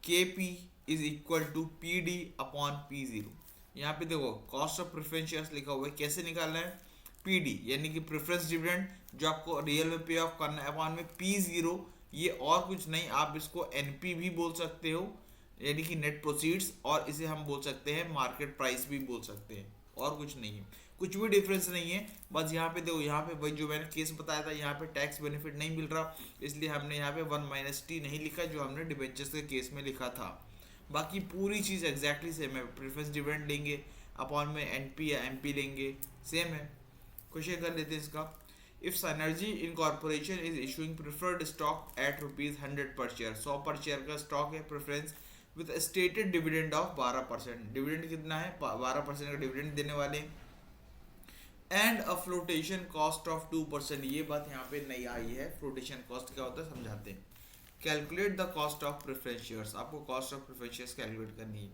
K P is equal to P D upon P zero. यहाँ पे देखो कॉस्ट ऑफ प्रेफरेंस शेयर्स लिखा हुआ है, कैसे निकालना है, पी डी यानी कि प्रेफरेंस डिविडेंड जो आपको रियल में पे ऑफ करना है, अपॉन में पी जीरो, ये और कुछ नहीं, आप इसको एनपी भी बोल सकते हो यानी कि नेट प्रोसीड्स, और इसे हम बोल सकते हैं मार्केट प्राइस भी बोल सकते हैं, और कुछ नहीं है, कुछ भी डिफरेंस नहीं है। बस यहाँ पे देखो, यहाँ पे वही जो मैंने केस बताया था, यहाँ पे टैक्स बेनिफिट नहीं मिल रहा, इसलिए हमने यहाँ पे 1 - t नहीं लिखा जो हमने डिबेंचर्स के केस में लिखा था। बाकी पूरी चीज़ एग्जैक्टली सेम है, प्रेफरेंस डिविडेंड लेंगे, अपॉन में एनपी या एमपी लेंगे, सेम है। क्वेश्चन कर लेते हैं इसका, if Synergy Incorporation is issuing preferred stock at ₹100 पर शेयर, 100 पर शेयर का स्टॉक है preference, with stated dividend of 12%, dividend कितना है 12% का डिविडेंड देने वाले, and a flotation cost of 2%, ये बात यहाँ पे नहीं आई है, फ्लोटेशन कॉस्ट क्या होता है समझाते हैं। Calculate the cost of preference shares, आपको cost of preference shares calculate करनी है,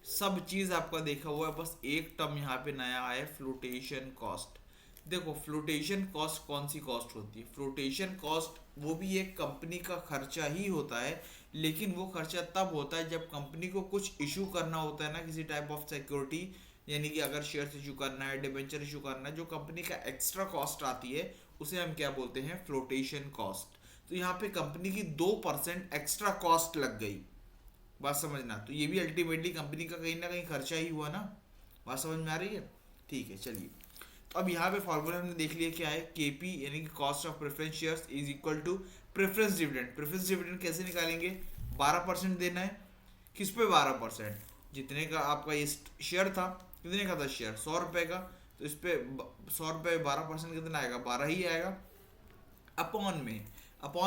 सब चीज़ आपका देखा हुआ है, बस एक टर्म यहाँ पे नया आया है, फ्लोटेशन कॉस्ट। देखो फ्लोटेशन कॉस्ट कौन सी कॉस्ट होती है, फ्लोटेशन कॉस्ट वो भी एक कंपनी का खर्चा ही होता है, लेकिन वो खर्चा तब होता है जब कंपनी को कुछ इशू करना होता है ना, किसी टाइप ऑफ सिक्योरिटी, यानी कि अगर शेयर्स इशू करना है, डिबेंचर इशू करना है, जो कंपनी का एक्स्ट्रा कॉस्ट आती है उसे हम क्या बोलते हैं, फ्लोटेशन कॉस्ट। तो यहाँ पे कंपनी की 2% एक्स्ट्रा कॉस्ट लग गई, बात समझना, तो ये भी अल्टीमेटली कंपनी का कहीं ना कहीं खर्चा ही हुआ ना, बात समझ में आ रही है, ठीक है। चलिए तो अब यहाँ पे फॉर्मूला हमने देख लिया क्या है, केपी यानी कि cost of preference shares is equal to preference dividend. Preference dividend कैसे निकालेंगे, 12% देना है, किस पे 12%, जितने का आपका ये शेयर था, कितने का था शेयर 100 रुपये का, तो इस पे 100 रुपये 12% कितना आएगा, 12 ही आएगा। अपॉन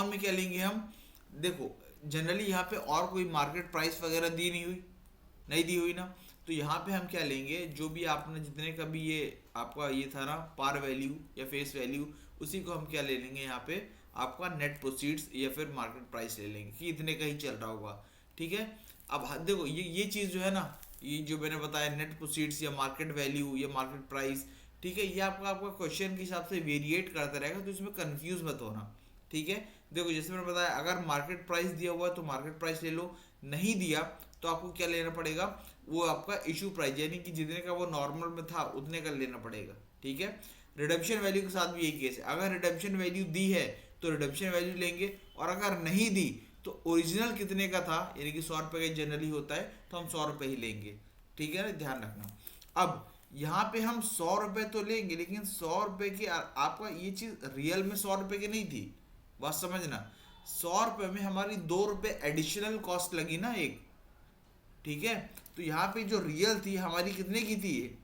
में क्या लेंगे हम, देखो जनरली यहाँ पे और कोई मार्केट प्राइस वगैरह नहीं दी हुई ना, तो यहाँ पे हम क्या लेंगे, जो भी आपने जितने का भी ये आपका ये था ना पार वैल्यू या फेस वैल्यू, उसी को हम क्या ले लेंगे, यहाँ पे आपका नेट प्रोसीड्स या फिर मार्केट प्राइस ले लेंगे कि इतने का ही चल रहा होगा, ठीक है। अब देखो ये चीज़ जो है ना, ये जो मैंने बताया नेट प्रोसीड्स या मार्केट वैल्यू या मार्केट प्राइस, ठीक है, ये आपका क्वेश्चन के हिसाब से वेरिएट करता रहेगा, तो इसमें कन्फ्यूज मत होना, ठीक है। देखो जैसे मैंने बताया, अगर मार्केट प्राइस दिया हुआ है तो मार्केट प्राइस ले लो, नहीं दिया तो आपको क्या लेना पड़ेगा, वो आपका इशू प्राइस यानी कि जितने का वो नॉर्मल में था उतने का लेना पड़ेगा, ठीक है। रिडम्पशन वैल्यू के साथ भी यही केस है, अगर रिडम्पशन वैल्यू दी है तो रिडम्पशन वैल्यू लेंगे, और अगर नहीं दी तो ओरिजिनल कितने का था, यानी कि 100 रुपये का जनरली होता है, तो हम 100 रुपये ही लेंगे। ठीक है ना, ध्यान रखना। अब यहाँ पे हम 100 रुपये तो लेंगे, लेकिन 100 रुपये की आपका ये चीज रियल में 100 रुपये की नहीं थी, बात समझना। 100 रुपये में हमारी 2 रुपये एडिशनल कॉस्ट लगी ना एक। ठीक है, तो यहाँ पे जो रियल थी हमारी कितने की थी ये,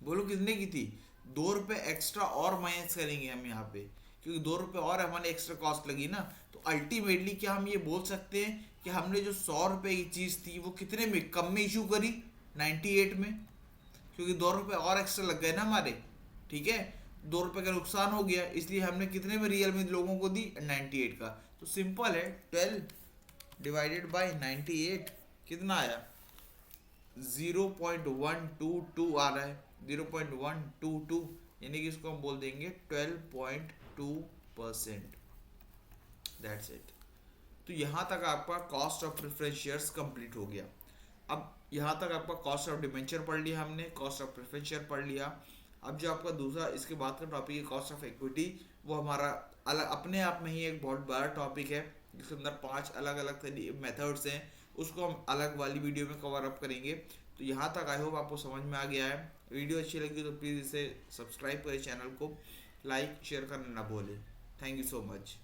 बोलो कितने की थी? 2 रुपये एक्स्ट्रा और माइनस करेंगे हम यहाँ पे, क्योंकि 2 रुपये और हमारे एक्स्ट्रा कॉस्ट लगी ना। तो अल्टीमेटली क्या हम ये बोल सकते हैं कि हमने जो 100 रुपये की चीज़ थी वो कितने में कम में इशू करी? 98 में, क्योंकि 2 रुपये और एक्स्ट्रा लग गए ना हमारे। ठीक है, 2 रुपये का नुकसान हो गया, इसलिए हमने कितने में रियल में लोगों को दी? 98 का। तो सिंपल है, 12 डिवाइडेड बाई 98 कितना आया? 0.122 आ रहा है, 0.122, यानी कि इसको हम बोल देंगे 12.2%। That's it. तो यहाँ तक आपका cost of preference shares complete हो गया। अब यहाँ तक आपका कॉस्ट ऑफ डिबेंचर पढ़ लिया हमने, कॉस्ट ऑफ प्रेफरेंस शेयर पढ़ लिया। अब जो आपका दूसरा इसके बाद का टॉपिक है कॉस्ट ऑफ इक्विटी, वो हमारा अलग अपने आप में ही एक बहुत बड़ा टॉपिक है, जिसके अंदर 5 अलग अलग मेथड्स हैं, उसको हम अलग वाली वीडियो में कवर अप करेंगे। तो यहाँ तक आई होप आपको समझ में आ गया है। वीडियो अच्छी लगी तो प्लीज़ इसे सब्सक्राइब करें, चैनल को लाइक शेयर करना ना भूलें। Thank you so much.